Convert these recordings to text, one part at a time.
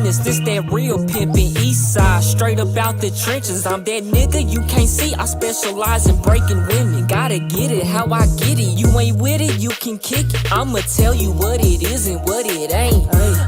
business. This that real pimpin' east side, straight up out the trenches. I'm that nigga you can't see, I specialize in breaking women. Gotta get it how I get it, you ain't with it, you can kick it. I'ma tell you what it is and what it ain't.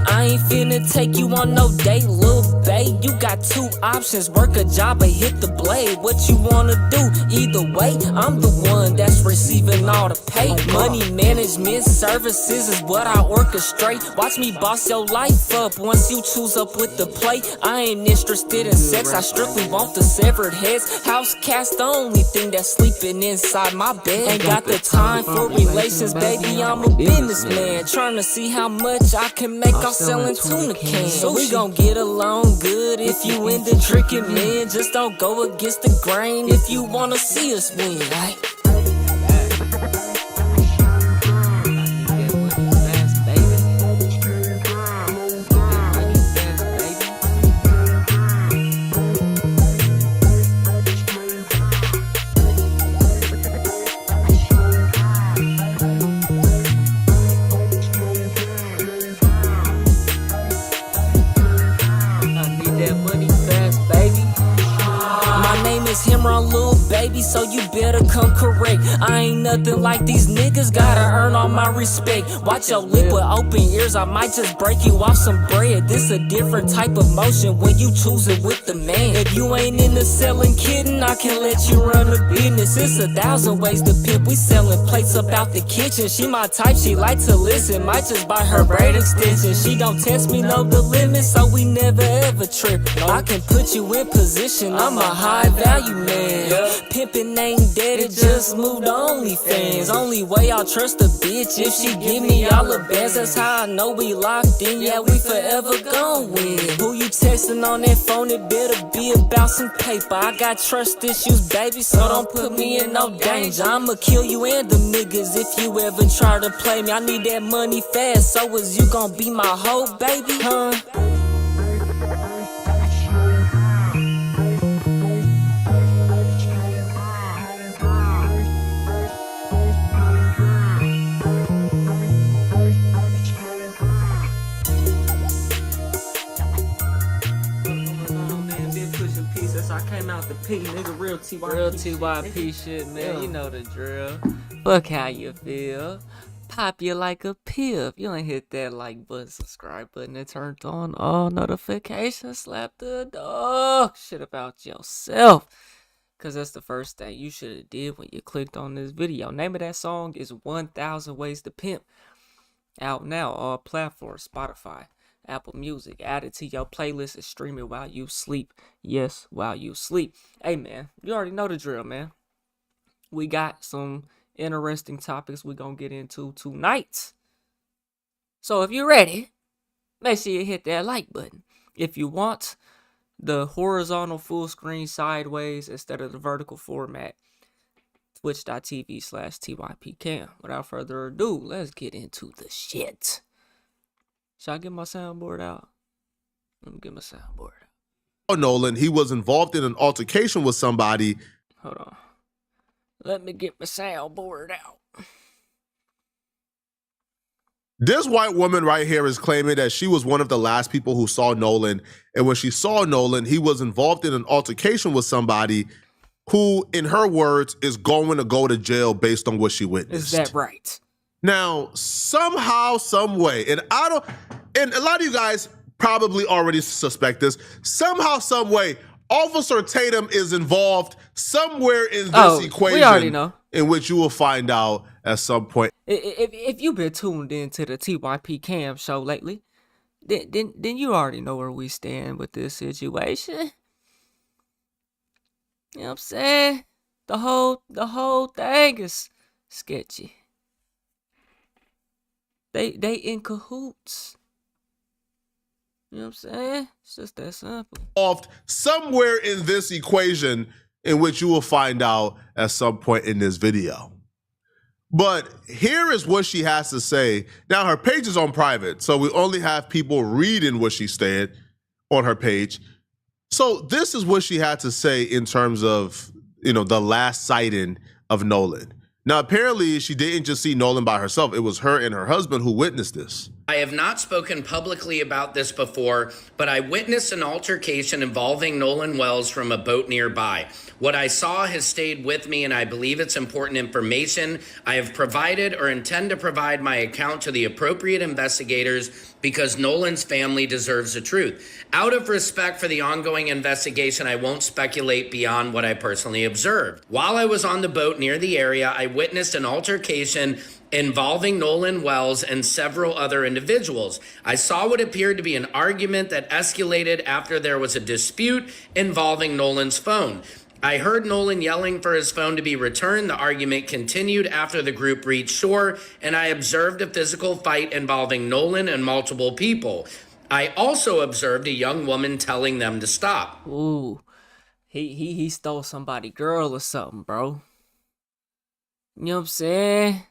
I ain't finna take you on no date, little babe. You got two options, work a job or hit the blade. What you wanna do? Either way, I'm the one that's receiving all the pay. Money management services is what I orchestrate. Watch me boss your life up once you choose up with the play. I ain't interested in sex, I strictly want the severed heads. House cats the only thing that's sleeping inside my bed. Ain't got the time for relations, baby, I'm a businessman. Trying to see how much I can make off selling tuna cans. So we gon' get along good if you into tricking men. Just don't go against the grain if you wanna see us win, right? Himron, little baby, so you better come correct. I ain't nothing like these niggas, gotta earn all my respect. Watch your lip with open ears, I might just break you off some bread. This a different type of motion when you choose it with the man. If you ain't into selling kidding, I can let you run the business. It's 1,000 ways to pimp, we selling plates up out the kitchen. She my type, she like to listen, might just buy her braid extension. She don't test me, know the limit, so we never ever trip. I can put you in position, I'm a high value man. Pimpin' ain't dead, it just moved to OnlyFans. Only way I'll trust a bitch if she give me all the bands. That's how I know we locked in, yeah, we forever gon' win. Who you texting on that phone, it better be about some paper. I got trust issues, baby, so don't put me in no danger. I'ma kill you and them niggas if you ever try to play me. I need that money fast, so is you gon' be my hoe, baby, huh? I came out the P, nigga, real TYP shit, man. Yeah. You know the drill. Fuck how you feel. Pop you like a pill. You ain't hit that like button, subscribe button, and turned on all notifications. Slap the dog shit about yourself. Cause that's the first thing you should have did when you clicked on this video. Name of that song is 1,000 Ways to Pimp. Out now, all platforms, Spotify, Apple Music. Add it to your playlist and stream it while you sleep. Yes, while you sleep. Hey, man, you already know the drill, man. We got some interesting topics we're going to get into tonight. So if you're ready, make sure you hit that like button. If you want the horizontal full screen sideways instead of the vertical format, twitch.tv/TYPcam. Without further ado, let's get into the shit. Should I get my soundboard out? Let me get my soundboard out. Nolan, he was involved in an altercation with somebody. Hold on. Let me get my soundboard out. This white woman right here is claiming that she was one of the last people who saw Nolan. And when she saw Nolan, he was involved in an altercation with somebody who, in her words, is going to go to jail based on what she witnessed. Is that right? Now, somehow, some way, and a lot of you guys probably already suspect this, somehow, some way, Officer Tatum is involved somewhere in this equation. We already know. In which you will find out at some point. If you've been tuned into the TYP Cam show lately, then you already know where we stand with this situation. You know what I'm saying? The whole thing is sketchy. They in cahoots. You know what I'm saying? It's just that simple. Somewhere in this equation, in which you will find out at some point in this video. But here is what she has to say. Now, her page is on private, so we only have people reading what she said on her page. So this is what she had to say in terms of, the last sighting of Nolan. Now, apparently, she didn't just see Nolan by herself. It was her and her husband who witnessed this. I have not spoken publicly about this before, but I witnessed an altercation involving Nolan Wells from a boat nearby. What I saw has stayed with me, and I believe it's important information. I have provided or intend to provide my account to the appropriate investigators because Nolan's family deserves the truth. Out of respect for the ongoing investigation, I won't speculate beyond what I personally observed. While I was on the boat near the area, I witnessed an altercation involving Nolan Wells and several other individuals. I saw what appeared to be an argument that escalated after there was a dispute involving Nolan's phone. I heard Nolan yelling for his phone to be returned. The argument continued after the group reached shore, and I observed a physical fight involving Nolan and multiple people. I also observed a young woman telling them to stop. Ooh, he stole somebody's girl or something, bro. You know what I'm saying?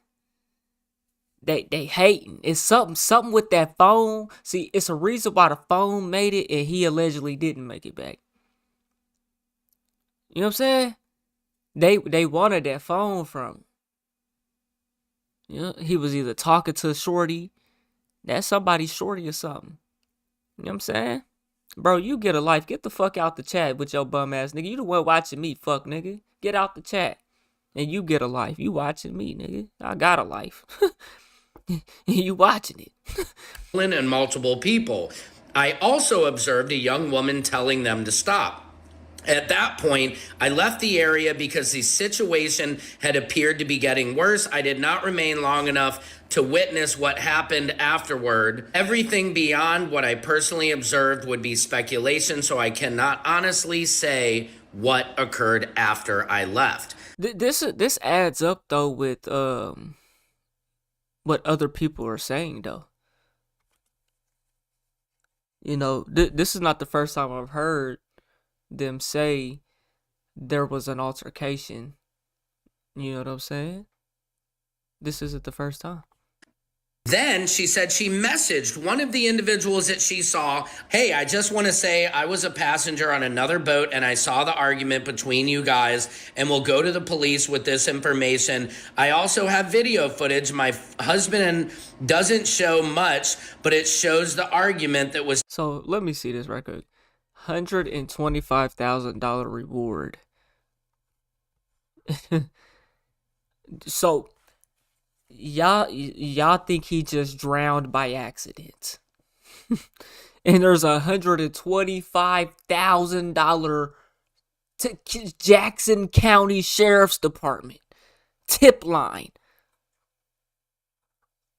They hating. It's something with that phone. See, it's a reason why the phone made it and he allegedly didn't make it back. You know what I'm saying? They wanted that phone from him. You know, he was either talking to Shorty, that's somebody's Shorty or something. You know what I'm saying? Bro, you get a life. Get the fuck out the chat with your bum ass nigga. You the one watching me, fuck nigga. Get out the chat. And you get a life. You watching me, nigga. I got a life. You watching it. And multiple people. I also observed a young woman telling them to stop. At that point, I left the area because the situation had appeared to be getting worse. I did not remain long enough to witness what happened afterward. Everything beyond what I personally observed would be speculation, so I cannot honestly say what occurred after I left. This adds up though with what other people are saying though. You know, this is not the first time I've heard them say there was an altercation. You know what I'm saying? This isn't the first time. Then she said she messaged one of the individuals that she saw, hey, I just want to say I was a passenger on another boat and I saw the argument between you guys and we'll go to the police with this information. I also have video footage. My husband doesn't show much, but it shows the argument that was. So let me see this right quick. $125,000 reward. So y'all think he just drowned by accident. And there's $125,000 to Jackson County Sheriff's Department tip line.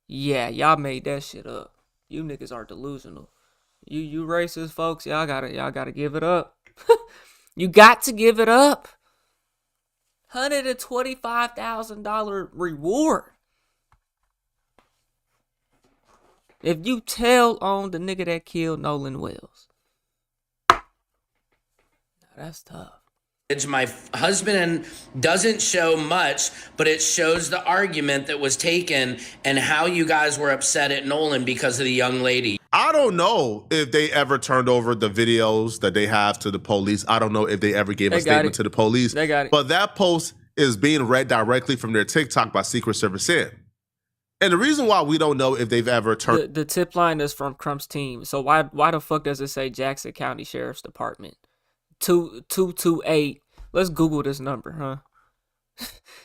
Yeah, y'all made that shit up. You niggas are delusional. You racist folks, y'all gotta give it up. You got to give it up. $125,000 reward. If you tell on the nigga that killed Nolan Wells. Now that's tough. My husband doesn't show much, but it shows the argument that was taken and how you guys were upset at Nolan because of the young lady. I don't know if they ever turned over the videos that they have to the police. I don't know if they ever gave a statement to the police. They got it. But that post is being read directly from their TikTok by Secret Service in. And the reason why we don't know if they've ever turned... The tip line is from Crump's team. So why the fuck does it say Jackson County Sheriff's Department? 228. Let's Google this number, huh?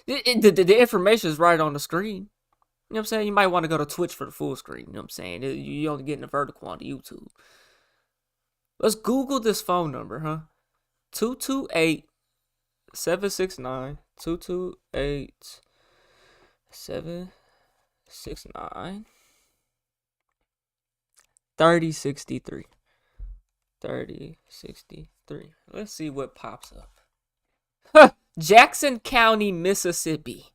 The information is right on the screen. You know what I'm saying? You might want to go to Twitch for the full screen. You know what I'm saying? You only getting the vertical on the YouTube. Let's Google this phone number, huh? 228-769. 228-769. 3063. 3063. Let's see what pops up. Jackson County, Mississippi.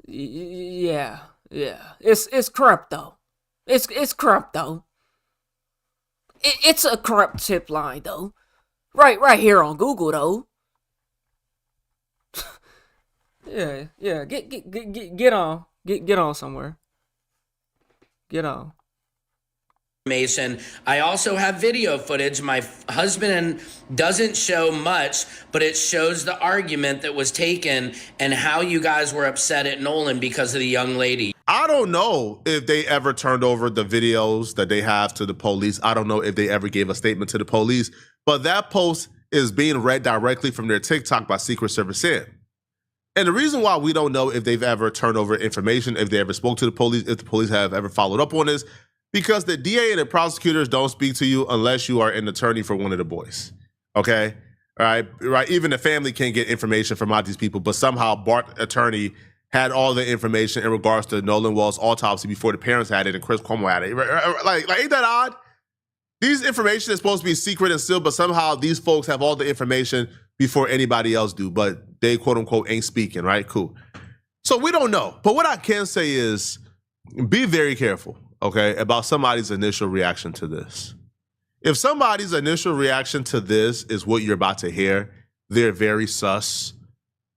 Yeah. It's Crump though. It's Crump though. It's a Crump tip line though. Right here on Google though. Yeah. Get on. Get on somewhere. Get on. I also have video footage. My husband doesn't show much, but it shows the argument that was taken and how you guys were upset at Nolan because of the young lady. I don't know if they ever turned over the videos that they have to the police. I don't know if they ever gave a statement to the police, but that post is being read directly from their TikTok by Secret Service in. And the reason why we don't know if they've ever turned over information, if they ever spoke to the police, if the police have ever followed up on this, because the DA and the prosecutors don't speak to you unless you are an attorney for one of the boys. Okay? Right? Even the family can't get information from out these people, but somehow Bart's attorney had all the information in regards to Nolan Wells' autopsy before the parents had it and Chris Cuomo had it. Like ain't that odd? These information is supposed to be secret and sealed, but somehow these folks have all the information before anybody else do, but they quote unquote ain't speaking, right? Cool. So we don't know. But what I can say is be very careful, okay, about somebody's initial reaction to this. If somebody's initial reaction to this is what you're about to hear, they're very sus,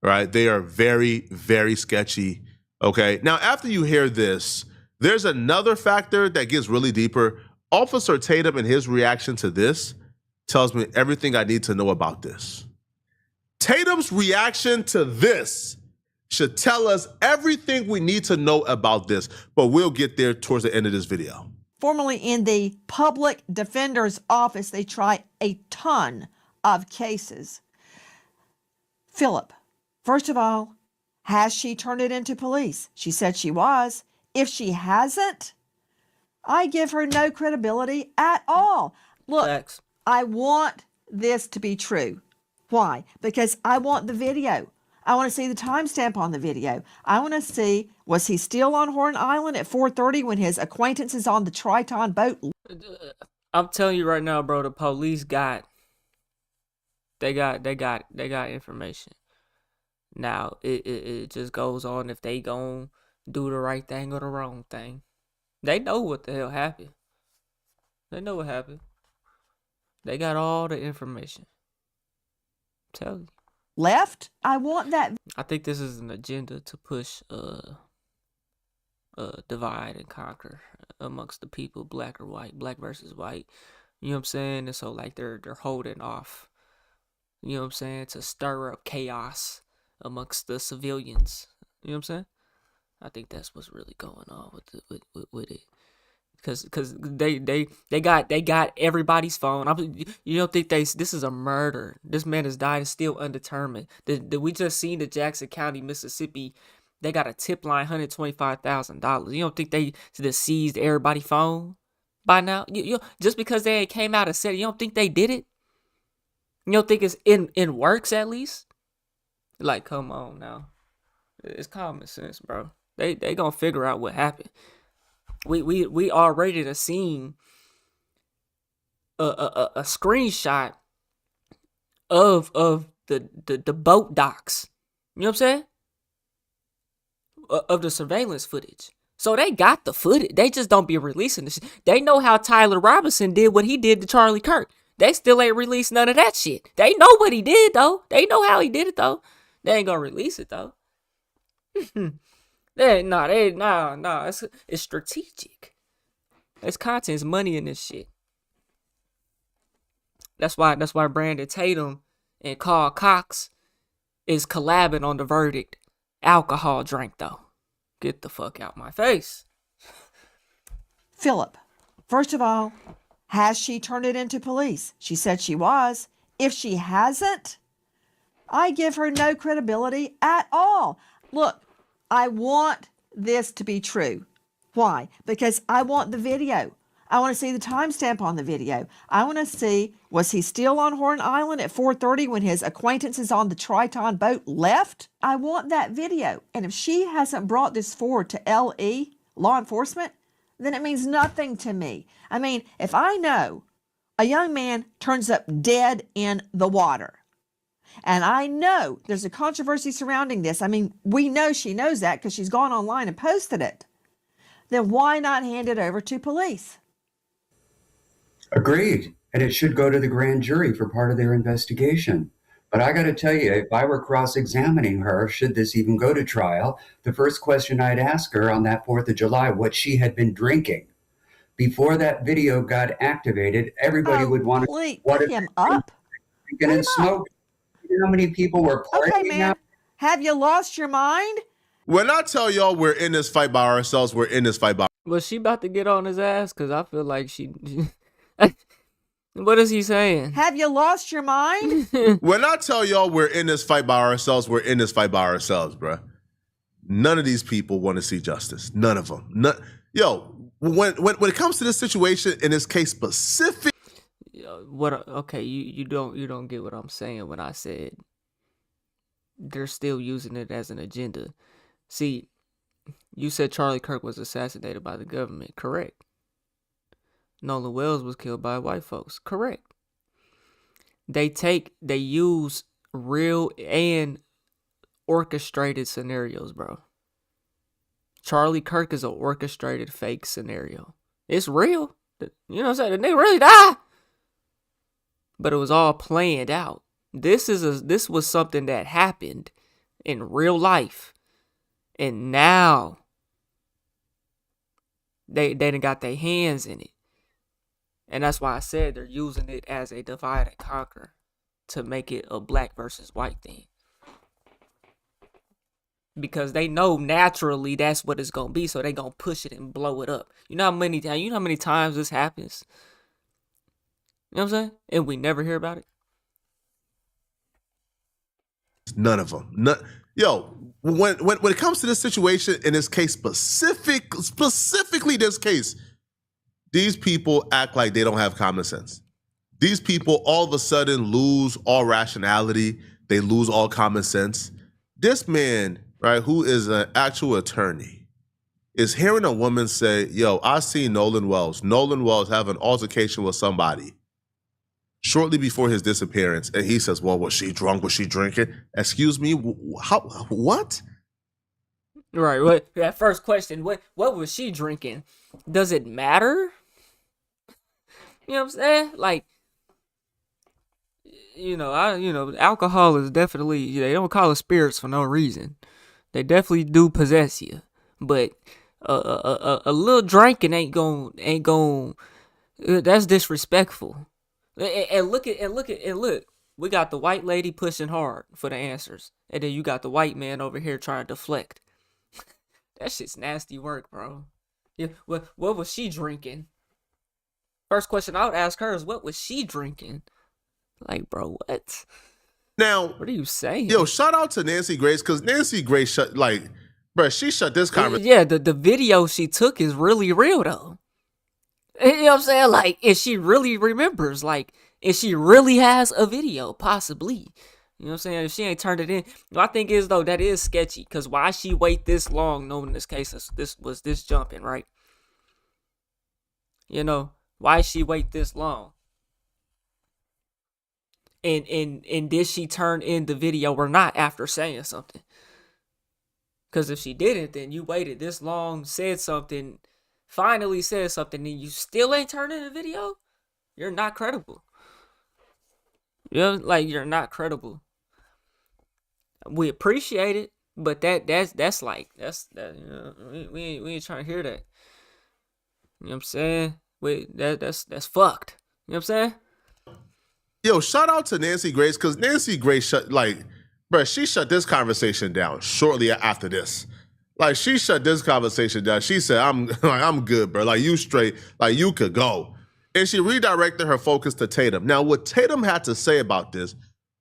right? They are very, very sketchy, okay? Now, after you hear this, there's another factor that gets really deeper. Officer Tatum and his reaction to this tells me everything I need to know about this. Tatum's reaction to this should tell us everything we need to know about this, but we'll get there towards the end of this video. Formerly in the public defender's office, they try a ton of cases. Philip, first of all, has she turned it into police? She said she was. If she hasn't, I give her no credibility at all. Look, Facts. I want this to be true. Why? Because I want the video. I want to see the timestamp on the video. I want to see, was he still on Horn Island at 4:30 when his acquaintances on the Triton boat? I'm telling you right now, bro, the police got information. Now, it just goes on if they gon' do the right thing or the wrong thing. They know what the hell happened. They know what happened. They got all the information. I'm telling you. Left? I want that. I think this is an agenda to push divide and conquer amongst the people, black or white, black versus white. You know what I'm saying? And so like they're holding off, you know what I'm saying, to stir up chaos amongst the civilians. You know what I'm saying? I think that's what's really going on with it. Cause they got everybody's phone. You don't think this is a murder? This man has died and still undetermined. Did we just seen the Jackson County, Mississippi? They got a tip line, $125,000. You don't think they just seized everybody's phone by now? You just because they came out and said it, you don't think they did it? You don't think it's in works at least? Like, come on now, it's common sense, bro. They gonna figure out what happened. We already have seen a screenshot of the boat docks. You know what I'm saying? Of the surveillance footage. So they got the footage. They just don't be releasing this. They know how Tyler Robinson did what he did to Charlie Kirk. They still ain't released none of that shit. They know what he did though. They know how he did it though. They ain't gonna release it though. It's strategic. It's content, it's money in this shit. That's why Brandon Tatum and Carl Cox is collabing on the verdict. Alcohol drink though. Get the fuck out my face. Philip, first of all, has she turned it into police? She said she was. If she hasn't, I give her no credibility at all. Look, I want this to be true. Why? Because I want the video. I want to see the timestamp on the video. I want to see, was he still on Horn Island at 4:30 when his acquaintances on the Triton boat left? I want that video. And if she hasn't brought this forward to LE, law enforcement, then it means nothing to me. I mean, if I know a young man turns up dead in the water, and I know there's a controversy surrounding this. I mean, we know she knows that because she's gone online and posted it. Then why not hand it over to police? Agreed. And it should go to the grand jury for part of their investigation. But I got to tell you, if I were cross-examining her, should this even go to trial, the first question I'd ask her on that 4th of July, what she had been drinking. Before that video got activated, everybody would want to put him up. Drinking and smoking. You know how many people were partying Okay, man. out? Have you lost your mind? When I tell y'all we're in this fight by ourselves, we're in this fight by Was she about to get on his ass? Because I feel like she... What is he saying? Have you lost your mind? When I tell y'all we're in this fight by ourselves, we're in this fight by ourselves, bruh. None of these people want to see justice. None of them. When it comes to this situation, in this case specific, Okay, you don't get what I'm saying when I said they're still using it as an agenda. See, you said Charlie Kirk was assassinated by the government, correct? Nolan Wells was killed by white folks, correct? They use real and orchestrated scenarios, bro. Charlie Kirk is an orchestrated fake scenario. It's real. You know what I'm saying? The nigga really died. But it was all planned out. This was something that happened in real life. And now they done got their hands in it. And that's why I said they're using it as a divide and conquer to make it a black versus white thing. Because they know naturally that's what it's gonna be, so they gonna push it and blow it up. You know how many times this happens? You know what I'm saying? And we never hear about it. none of them. When it comes to this situation, in this case specifically this case, these people act like they don't have common sense. These people all of a sudden lose all rationality. They lose all common sense. This man, right, who is an actual attorney, is hearing a woman say, yo, I seen Nolan Wells have an altercation with somebody shortly before his disappearance. And he says, well, was she drunk? Was she drinking? Excuse me? How? What? Right. What? That first question, what was she drinking? Does it matter? You know what I'm saying? Like, alcohol is definitely, they don't call it spirits for no reason. They definitely do possess you. But a little drinking ain't gon' that's disrespectful. And look, we got the white lady pushing hard for the answers, and then you got the white man over here trying to deflect. That shit's nasty work, bro. Yeah, what was she drinking? First question I would ask her is, what was she drinking? Like, bro, what? Now, what are you saying? Yo, shout out to Nancy Grace, because Nancy Grace she shut this conversation. Yeah, the video she took is really real, though. You know what I'm saying? Like, if she really remembers, like, if she really has a video, possibly. You know what I'm saying? If she ain't turned it in. My thing is, though, that is sketchy, because why she wait this long knowing this case was this jumping, right? You know, why she wait this long? And did she turn in the video or not after saying something? Because if she didn't, then you waited this long, said something, finally said something, and you still ain't turned in the video? You're not credible. You know, like, you're not credible. We appreciate it, but that's we ain't trying to hear that. You know what I'm saying? That's fucked. You know what I'm saying? Yo, shout out to Nancy Grace, because Nancy Grace she shut this conversation down shortly after this. Like, she shut this conversation down. She said, I'm good, bro. Like, you straight. Like, you could go. And she redirected her focus to Tatum. Now, what Tatum had to say about this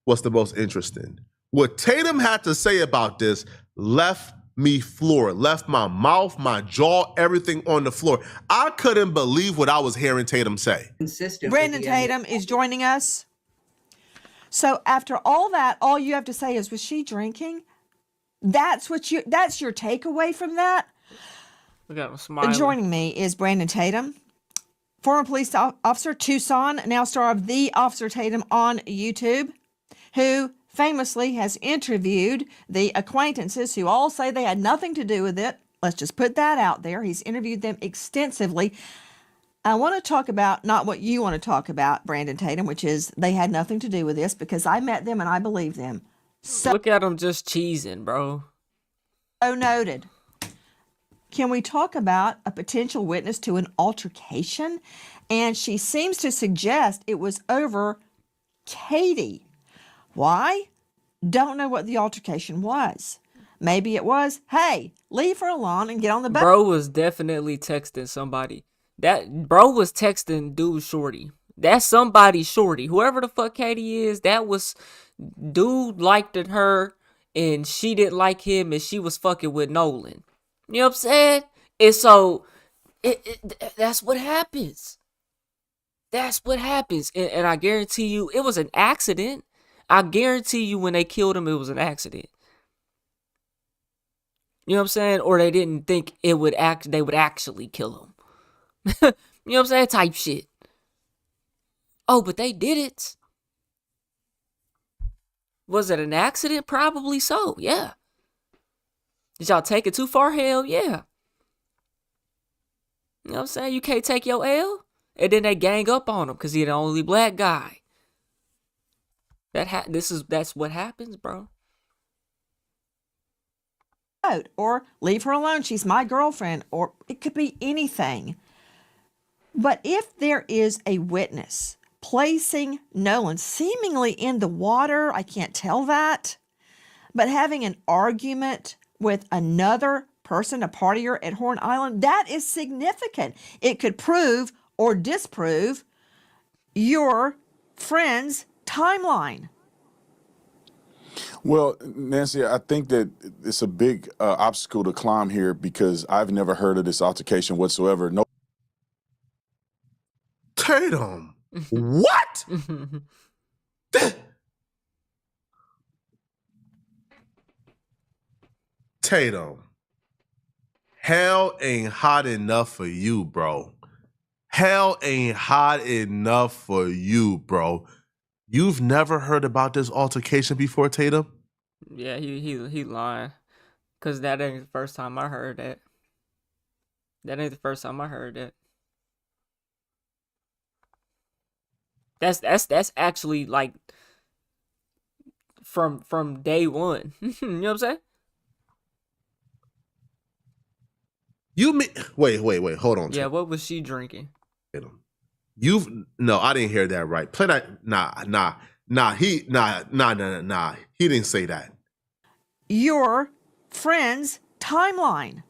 was the most interesting. What Tatum had to say about this left me floored, left my mouth, my jaw, everything on the floor. I couldn't believe what I was hearing Tatum say. Brandon Tatum is joining us. So after all that, all you have to say is, was she drinking? That's your takeaway from that? Look at him smiling. Joining me is Brandon Tatum, former police officer, Tucson, now star of The Officer Tatum on YouTube, who famously has interviewed the acquaintances who all say they had nothing to do with it. Let's just put that out there. He's interviewed them extensively. I want to talk about not what you want to talk about, Brandon Tatum, which is they had nothing to do with this, because I met them and I believe them. So, look at them just cheesing, bro. So noted. Can we talk about a potential witness to an altercation? And she seems to suggest it was over Katie. Why? Don't know what the altercation was. Maybe it was, hey, leave her alone and get on the boat. Bro was definitely texting somebody. That bro was texting dude Shorty. That's somebody Shorty. Whoever the fuck Katie is, that was dude liked her and she didn't like him and she was fucking with Nolan. You know what I'm saying? And so that's what happens. That's what happens. And I guarantee you it was an accident. I guarantee you when they killed him, it was an accident. You know what I'm saying? Or they didn't think they would actually kill him. You know what I'm saying? Type shit. Oh, but they did it. Was it an accident? Probably so, yeah. Did y'all take it too far? Hell yeah. You know what I'm saying? You can't take your L. And then they gang up on him because he's the only black guy. That's what happens, bro. Or leave her alone. She's my girlfriend. Or it could be anything. But if there is a witness placing Nolan seemingly in the water, I can't tell that, but having an argument with another person, a partier at Horn Island, that is significant. It could prove or disprove your friend's timeline. Well, Nancy, I think that it's a big obstacle to climb here because I've never heard of this altercation whatsoever. No. Tatum, what? Tatum, hell ain't hot enough for you, bro. Hell ain't hot enough for you, bro. You've never heard about this altercation before, Tatum? Yeah, he lying. Cause that ain't the first time I heard that. That ain't the first time I heard that. That's actually like from day one. You know what I'm saying? You mean wait, hold on. Yeah, what was she drinking? Tatum. No, I didn't hear that right. Play that. Nah. He didn't say that. Your friend's timeline.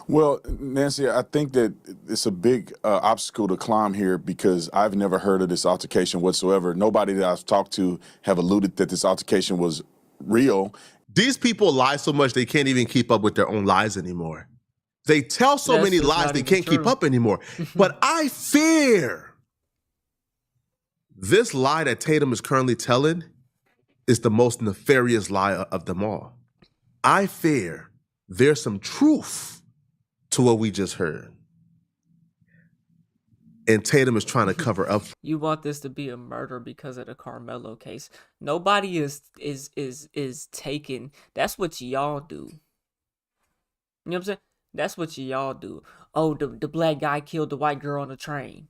Well, Nancy, I think that it's a big obstacle to climb here because I've never heard of this altercation whatsoever. Nobody that I've talked to have alluded that this altercation was real. These people lie so much they can't even keep up with their own lies anymore. They tell so many lies they can't keep up anymore. But I fear this lie that Tatum is currently telling is the most nefarious lie of them all. I fear there's some truth to what we just heard. And Tatum is trying to cover up. You want this to be a murder because of the Carmelo case. Nobody is taking. That's what y'all do. You know what I'm saying? That's what y'all do. Oh, the black guy killed the white girl on the train.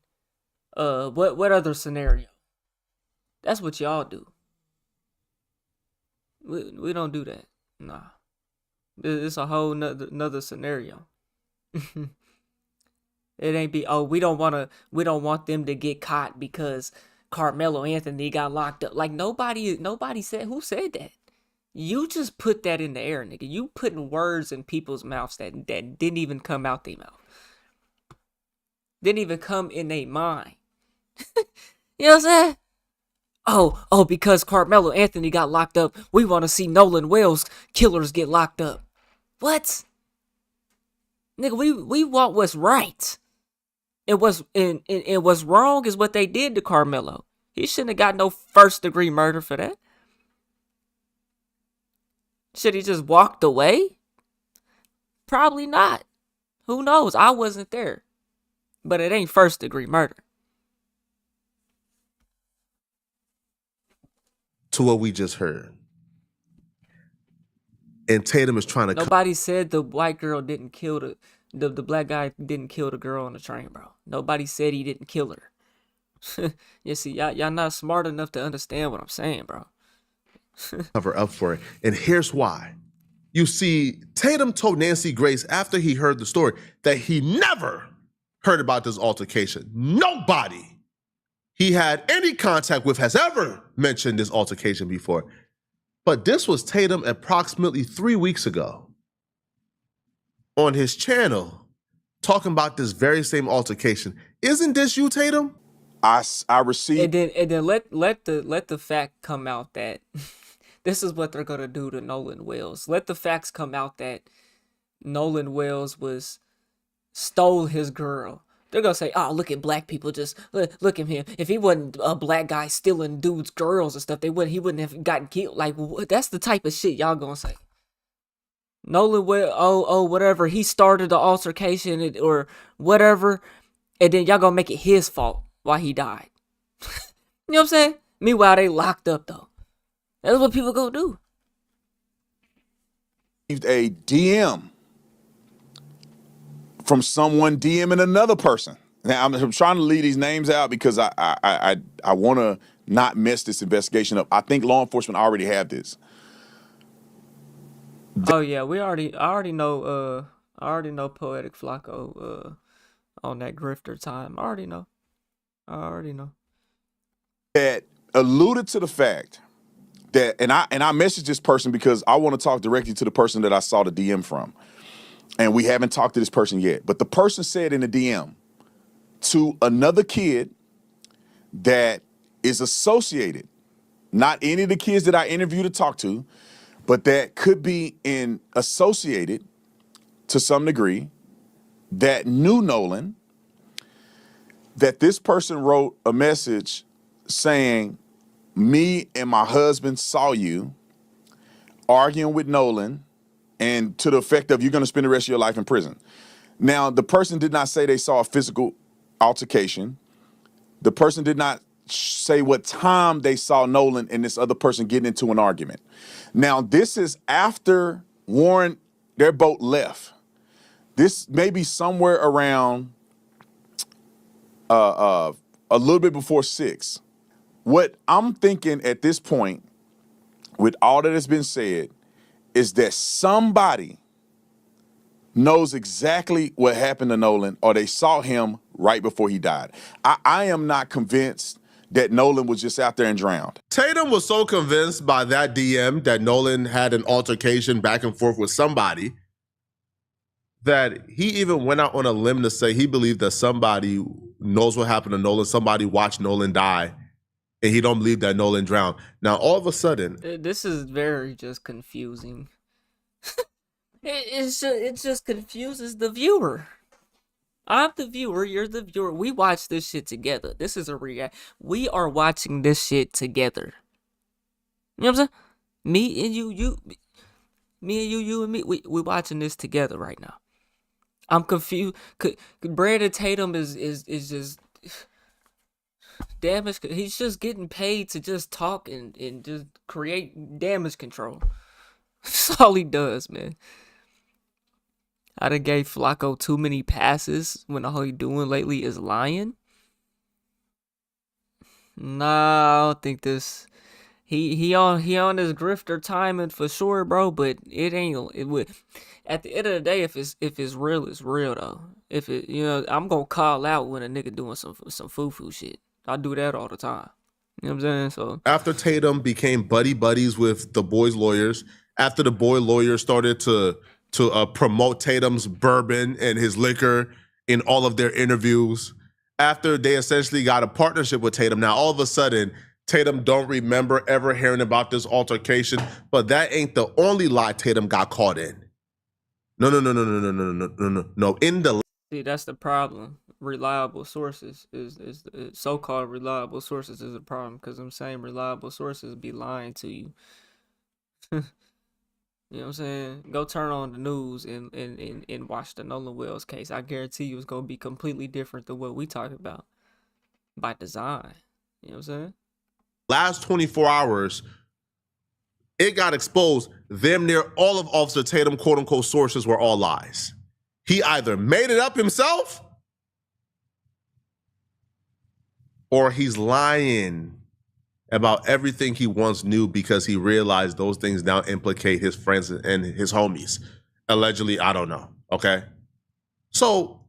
What other scenario? That's what y'all do. We don't do that. Nah. It's a whole another scenario. It ain't be, oh, we don't want them to get caught because Carmelo Anthony got locked up. Like nobody said, who said that? You just put that in the air, nigga. You putting words in people's mouths that didn't even come out their mouth. Didn't even come in their mind. You know what I'm saying? Oh, because Carmelo Anthony got locked up, we want to see Nolan Wells killers get locked up. What? Nigga, we want what's right. And what's wrong is what they did to Carmelo. He shouldn't have got no first degree murder for that. Should he just walked away? Probably not. Who knows? I wasn't there. But it ain't first degree murder. To what we just heard. And Tatum is trying to. Nobody said the white girl didn't kill the black guy didn't kill the girl on the train, bro. Nobody said he didn't kill her. You see, y'all not smart enough to understand what I'm saying, bro. Cover up for it. And here's why. You see, Tatum told Nancy Grace after he heard the story that he never heard about this altercation. Nobody he had any contact with has ever mentioned this altercation before. But this was Tatum approximately 3 weeks ago on his channel talking about this very same altercation. Isn't this you, Tatum? I received. And then let the fact come out that this is what they're gonna do to Nolan Wells. Let the facts come out that Nolan Wells stole his girl. They're gonna say, "Oh, look at black people. Just look at him. If he wasn't a black guy stealing dudes' girls and stuff, he wouldn't have gotten killed." Like, that's the type of shit y'all gonna say. Nolan Wells, whatever. He started the altercation or whatever, and then y'all gonna make it his fault why he died. You know what I'm saying? Meanwhile, they locked up though. That's what people gonna do. A DM from someone DMing another person. Now I'm trying to leave these names out because I want to not mess this investigation up. I think law enforcement already have this. Oh yeah, I already know Poetic Flacco on that grifter time. I already know. That alluded to the fact that, and I messaged this person because I want to talk directly to the person that I saw the DM from. And we haven't talked to this person yet. But the person said in the DM to another kid that is associated, not any of the kids that I interviewed to talk to, but that could be associated to some degree, that knew Nolan, that this person wrote a message saying, "Me and my husband saw you arguing with Nolan, and to the effect of, you're going to spend the rest of your life in prison." Now, the person did not say they saw a physical altercation. The person did not say what time they saw Nolan and this other person getting into an argument. Now, this is after Warren, their boat left. This may be somewhere around a little bit before 6. What I'm thinking at this point, with all that has been said, is that somebody knows exactly what happened to Nolan, or they saw him right before he died. I am not convinced that Nolan was just out there and drowned. Tatum was so convinced by that DM that Nolan had an altercation back and forth with somebody that he even went out on a limb to say he believed that somebody knows what happened to Nolan, somebody watched Nolan die, and he don't believe that Nolan drowned. Now, all of a sudden... This is very just confusing. It just confuses the viewer. I'm the viewer, you're the viewer. We watch this shit together. This is a react. We are watching this shit together. You know what I'm saying? Me and you and me. We watching this together right now. I'm confused. Brandon Tatum is just damage. He's just getting paid to just talk and just create damage control. That's all he does, man. I done gave Flacco too many passes when all he doing lately is lying. Nah, I don't think this. He on his grifter timing for sure, bro. But it ain't. It would. At the end of the day, if it's real, it's real though. If it, I'm gonna call out when a nigga doing some foo shit. I do that all the time. You know what I'm saying? So after Tatum became buddies with the boys' lawyers, after the boy lawyers started to promote Tatum's bourbon and his liquor in all of their interviews, after they essentially got a partnership with Tatum, now all of a sudden Tatum don't remember ever hearing about this altercation, but that ain't the only lie Tatum got caught in. No. In the see, that's the problem. Reliable sources is so-called reliable sources is a problem because them same reliable sources be lying to you. You know what I'm saying? Go turn on the news and watch the Nolan Wells case. I guarantee you it's going to be completely different than what we talk about by design. You know what I'm saying? Last 24 hours, it got exposed. Damn near all of Officer Tatum, quote unquote, sources were all lies. He either made it up himself or he's lying about everything he once knew because he realized those things now implicate his friends and his homies. Allegedly, I don't know, okay? So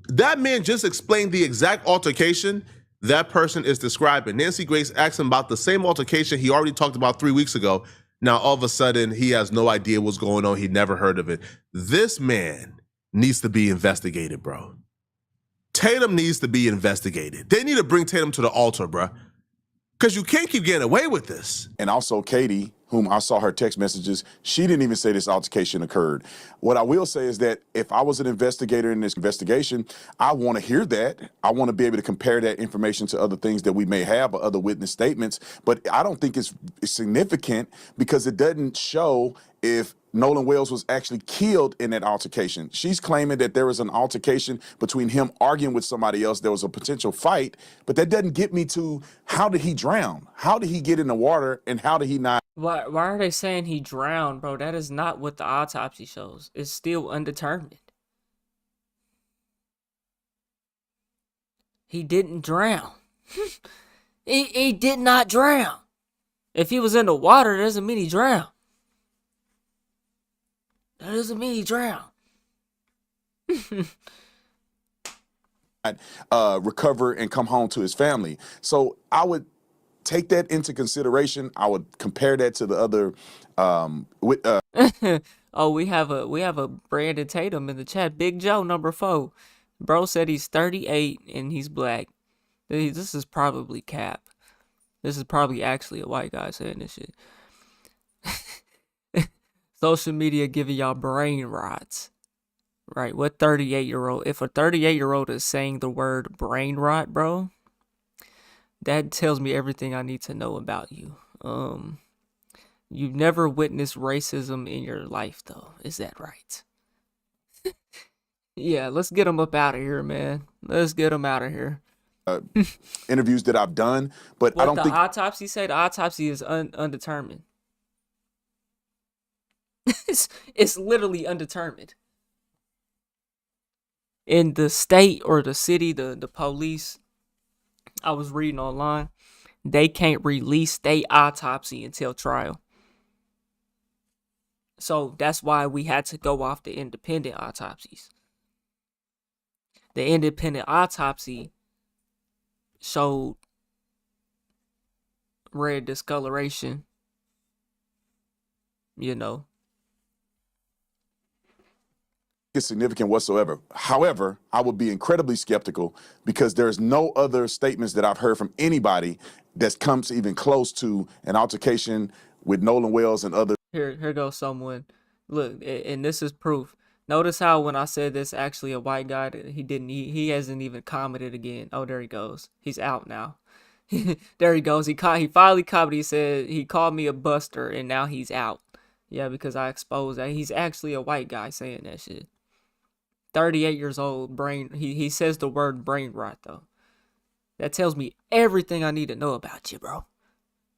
that man just explained the exact altercation that person is describing. Nancy Grace asked him about the same altercation he already talked about 3 weeks ago. Now, all of a sudden, he has no idea what's going on. He never heard of it. This man needs to be investigated, bro. Tatum needs to be investigated. They need to bring Tatum to the altar, bro. Because you can't keep getting away with this. And also Katie, whom I saw her text messages, she didn't even say this altercation occurred. What I will say is that if I was an investigator in this investigation, I want to hear that. I want to be able to compare that information to other things that we may have or other witness statements. But I don't think it's significant because it doesn't show if Nolan Wells was actually killed in that altercation. She's claiming that there was an altercation between him arguing with somebody else. There was a potential fight, but that doesn't get me to how did he drown? How did he get in the water and how did he not? Why are they saying he drowned, bro? That is not what the autopsy shows. It's still undetermined. He didn't drown. he did not drown. If he was in the water, that doesn't mean he drowned. That doesn't mean he drowned. Recover and come home to his family. So I would take that into consideration. I would compare that to the other Oh, we have a Brandon Tatum in the chat. Big Joe #4. Bro said he's 38 and he's black. This is probably cap. This is probably actually a white guy saying this shit. Social media giving y'all brain rots. Right, what 38-year-old? If a 38-year-old is saying the word brain rot, bro, that tells me everything I need to know about you. You've never witnessed racism in your life, though. Is that right? Yeah, let's get him up out of here, man. Let's get him out of here. interviews that I've done, but What I don't the think autopsy say? The autopsy is undetermined. It's literally undetermined. In the state or the city, the police, I was reading online, they can't release their autopsy until trial. So that's why we had to go off the independent autopsies. The independent autopsy showed red discoloration, you know. it's significant whatsoever. However, I would be incredibly skeptical because there's no other statements that I've heard from anybody that comes even close to an altercation with Nolan Wells and others. Here goes someone. Look, and this is proof. Notice how when I said this actually a white guy, he hasn't even commented again. Oh, there he goes. He's out now. There he goes. He finally commented. He said he called me a buster and now he's out. Yeah, because I exposed that. He's actually a white guy saying that shit. 38 years old, he says the word brain rot though. That tells me everything I need to know about you, bro.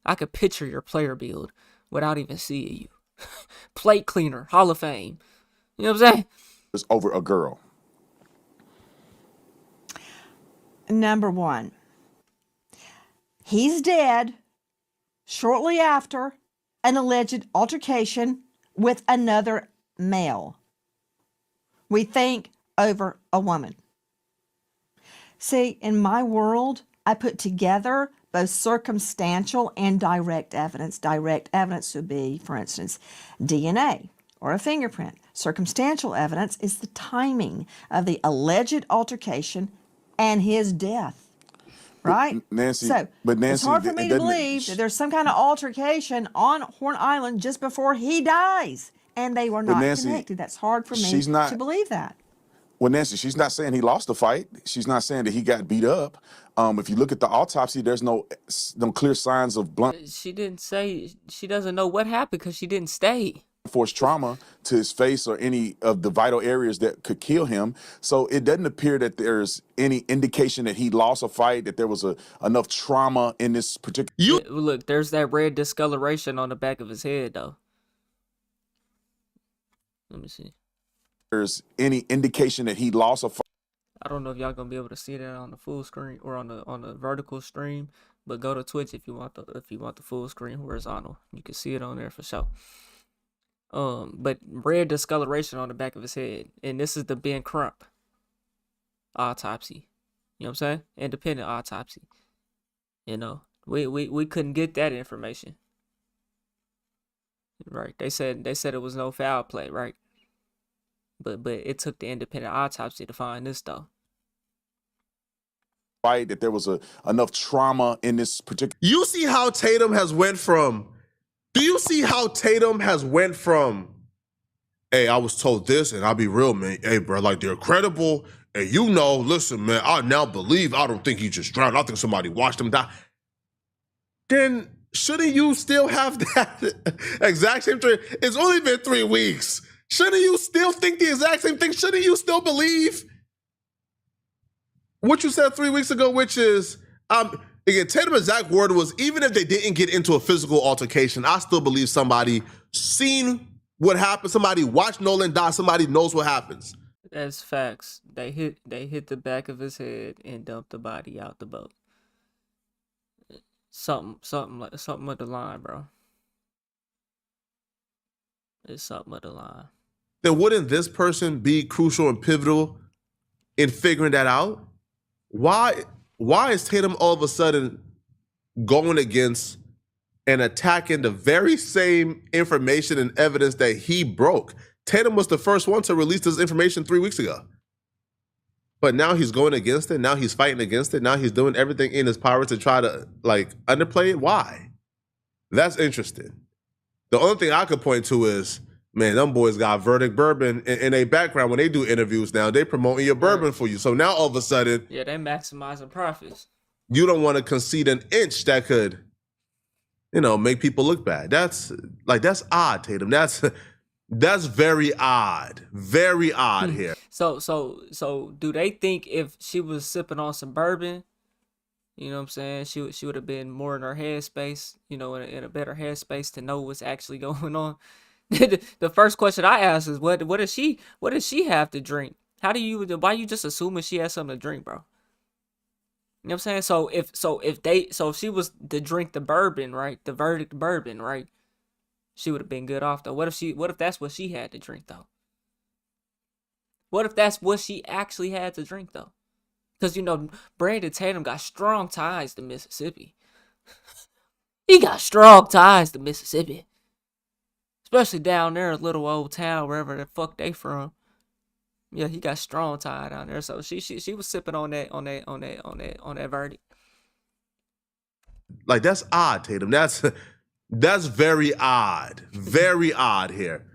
I could picture your player build without even seeing you. Plate cleaner, Hall of Fame. You know what I'm saying? It's over a girl. Number one, he's dead shortly after an alleged altercation with another male. We think over a woman. See, in my world, I put together both circumstantial and direct evidence. Direct evidence would be, for instance, DNA or a fingerprint. Circumstantial evidence is the timing of the alleged altercation and his death. Right? Nancy, so but Nancy, it's hard for me to believe that there's some kind of altercation on Horn Island just before he dies. And they were not connected. That's hard for me to believe that. Well, Nancy, she's not saying he lost the fight. She's not saying that he got beat up. If you look at the autopsy, there's no clear signs of blunt. She didn't say, she doesn't know what happened because she didn't stay. Force trauma to his face or any of the vital areas that could kill him. So it doesn't appear that there's any indication that he lost a fight, that there was enough trauma in this particular. Look, there's that red discoloration on the back of his head, though. Let me see. There's any indication that he lost a fight. I don't know if y'all gonna be able to see that on the full screen or on the vertical stream, but go to Twitch if you want the full screen horizontal. You can see it on there for sure. But red discoloration on the back of his head, and this is the Ben Crump autopsy. You know what I'm saying? Independent autopsy. You know, we couldn't get that information. Right. They said it was no foul play, right? But it took the independent autopsy to find this though. Right, that there was enough trauma in this particular. You see how Tatum has went from, do you see how Tatum has went from, hey, I was told this, and I'll be real, man. Hey, bro, like they're credible. And you know, listen, man, I now believe, I don't think he just drowned. I think somebody watched him die. Then shouldn't you still have that exact same thing? It's only been 3 weeks. Shouldn't you still think the exact same thing? Shouldn't you still believe what you said 3 weeks ago, which is, again, Tatum's exact word was, even if they didn't get into a physical altercation, I still believe somebody seen what happened, somebody watched Nolan die, somebody knows what happens. That's facts. They hit the back of his head and dumped the body out the boat. Something with the line, bro. It's something with the line. Then wouldn't this person be crucial and pivotal in figuring that out? Why is Tatum all of a sudden going against and attacking the very same information and evidence that he broke? Tatum was the first one to release this information 3 weeks ago. But now he's going against it. Now he's fighting against it. Now he's doing everything in his power to try to underplay it. Why? That's interesting. The only thing I could point to is, man, them boys got Verdict Bourbon in a background when they do interviews now. They promoting your bourbon for you. So now all of a sudden, yeah, they maximizing profits. You don't want to concede an inch that could, make people look bad. That's odd, Tatum. That's very odd. Very odd here. So do they think if she was sipping on some bourbon, you know what I'm saying, she would have been more in her headspace, in a better headspace to know what's actually going on? The first question I ask is what does she have to drink? Why you just assuming she has something to drink, bro? You know what I'm saying? So if she was to drink the bourbon, right? The Verdict Bourbon, right? She would have been good off though. What if that's what she had to drink though? What if that's what she actually had to drink though? Because Brandon Tatum got strong ties to Mississippi. He got strong ties to Mississippi. Especially down there, little old town, wherever the fuck they from. Yeah, he got strong tie down there. So she was sipping on that verdict. Like, that's odd, Tatum. That's very odd. Very odd here.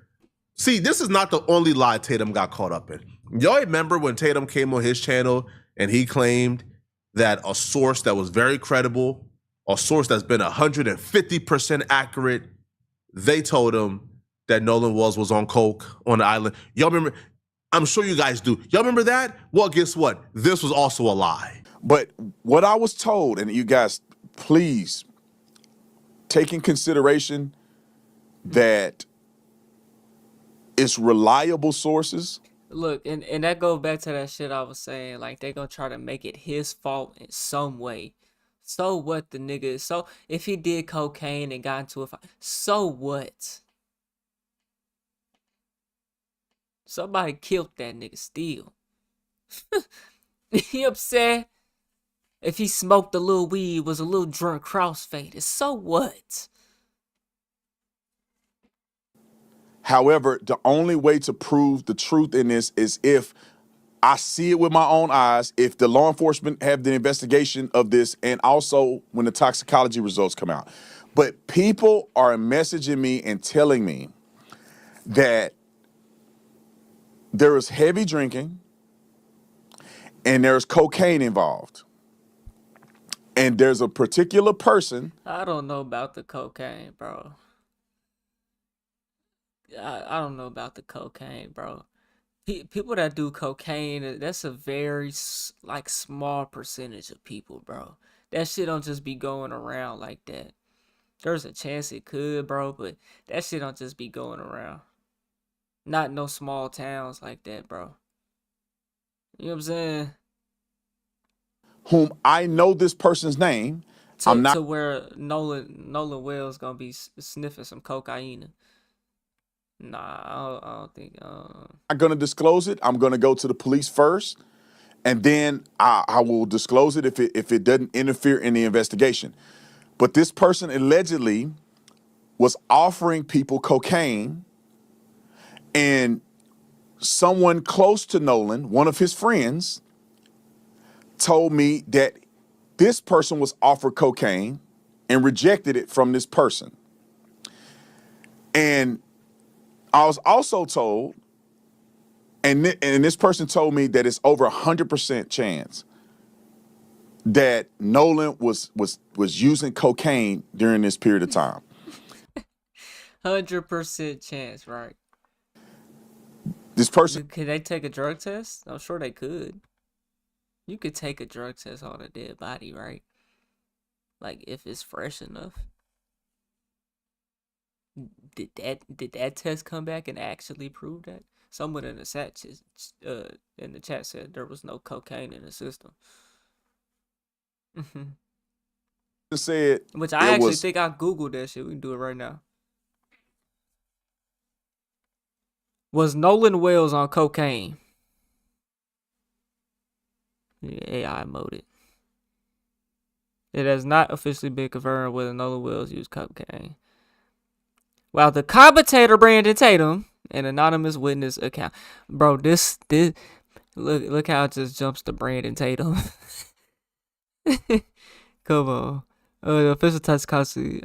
See, this is not the only lie Tatum got caught up in. Y'all remember when Tatum came on his channel and he claimed that a source that was very credible, a source that's been 150% accurate, they told him that Nolan was on coke on the island. Y'all remember? I'm sure you guys do. Y'all remember that? Well, guess what? This was also a lie. But what I was told, and you guys, please take in consideration that it's reliable sources. Look, and that goes back to that shit I was saying. Like, they gonna try to make it his fault in some way. So what, the nigga? So if he did cocaine and got into a fight, so what? Somebody killed that nigga still. You know what I'm saying? If he smoked a little weed, was a little drunk, crossfaded, so what? However, the only way to prove the truth in this is if I see it with my own eyes, if the law enforcement have the investigation of this, and also when the toxicology results come out. But people are messaging me and telling me that there is heavy drinking and there's cocaine involved. And there's a particular person. I don't know about the cocaine, bro. I don't know about the cocaine, bro. People that do cocaine, that's a very small percentage of people, bro. That shit don't just be going around like that. There's a chance it could, bro, but that shit don't just be going around. Not in no small towns like that, bro. You know what I'm saying? Whom I know this person's name. I'm not to where Nolan Wells gonna be sniffing some cocaine. Nah, I don't think. I'm going to disclose it. I'm going to go to the police first, and then I will disclose it if it doesn't interfere in the investigation. But this person allegedly was offering people cocaine, and someone close to Nolan, one of his friends, told me that this person was offered cocaine and rejected it from this person. And I was also told, and this person told me that it's over 100% chance that Nolan was using cocaine during this period of time. 100% chance, right? This person, Could they take a drug test? I'm sure they could. You could take a drug test on a dead body, right? Like if it's fresh enough. Did that test come back and actually prove that? Someone in the chat said there was no cocaine in the system. said Which I actually was think I googled that shit. We can do it right now. Was Nolan Wells on cocaine? Yeah, AI moded. It has not officially been confirmed whether Nolan Wells used cocaine. While the commentator Brandon Tatum, an anonymous witness account, bro, this look how it just jumps to Brandon Tatum. Come on. The official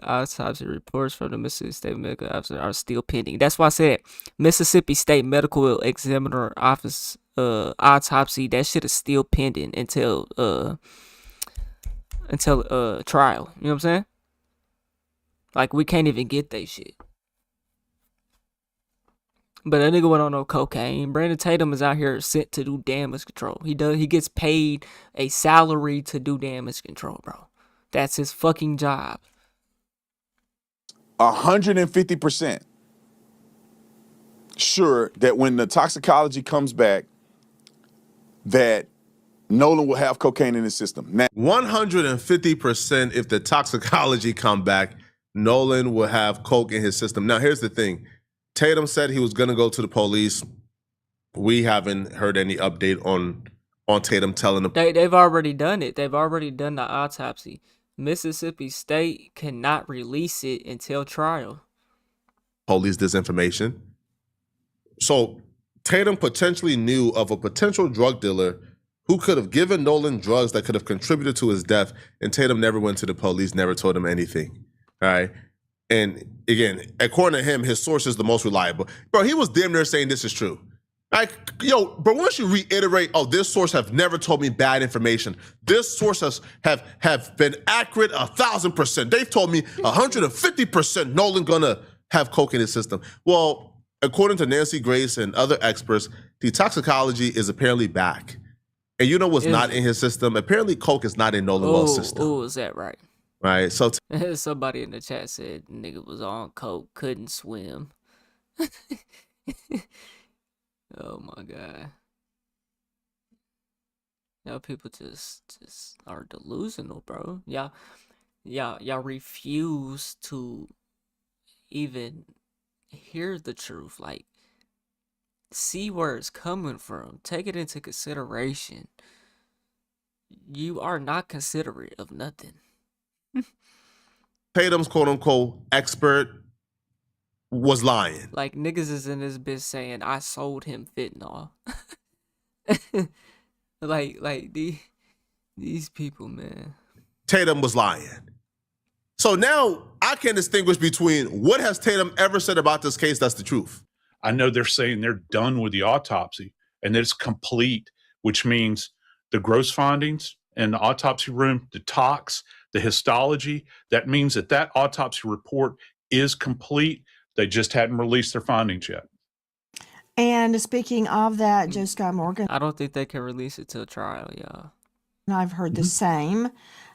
autopsy reports from the Mississippi State Medical Officer are still pending. That's why I said Mississippi State Medical Examiner Office autopsy. That shit is still pending until trial. You know what I'm saying? Like we can't even get that shit. But that nigga went on no cocaine. Brandon Tatum is out here sent to do damage control. He gets paid a salary to do damage control, bro. That's his fucking job. 150% sure that when the toxicology comes back, that Nolan will have cocaine in his system. Now, 150% if the toxicology come back, Nolan will have coke in his system. Now, here's the thing. Tatum said he was going to go to the police. We haven't heard any update on Tatum telling them. They've already done it. They've already done the autopsy. Mississippi State cannot release it until trial. Police this information. So Tatum potentially knew of a potential drug dealer who could have given Nolan drugs that could have contributed to his death, and Tatum never went to the police, never told him anything. All right. And again, according to him, his source is the most reliable. Bro, he was damn near saying this is true. Like, yo, but once you reiterate, oh, this source have never told me bad information. This source have been accurate 1,000%. They've told me 150% Nolan gonna have coke in his system. Well, according to Nancy Grace and other experts, the toxicology is apparently back. And you know what's not in his system? Apparently coke is not in Nolan Wells' system. Oh, is that right? Right, so somebody in the chat said nigga was on coke, couldn't swim. Oh my god. Y'all people just are delusional, bro. Y'all refuse to even hear the truth. Like, see where it's coming from. Take it into consideration. You are not considerate of nothing. Tatum's quote-unquote expert was lying. Like, niggas is in this bitch saying, I sold him fentanyl. like these people, man. Tatum was lying. So now I can distinguish between what has Tatum ever said about this case that's the truth. I know they're saying they're done with the autopsy and that it's complete, which means the gross findings in the autopsy room, the tox, the histology, that means that autopsy report is complete. They just hadn't released their findings yet. And speaking of that, Joe Scott Morgan, I don't think they can release it till trial, y'all. I've heard the same,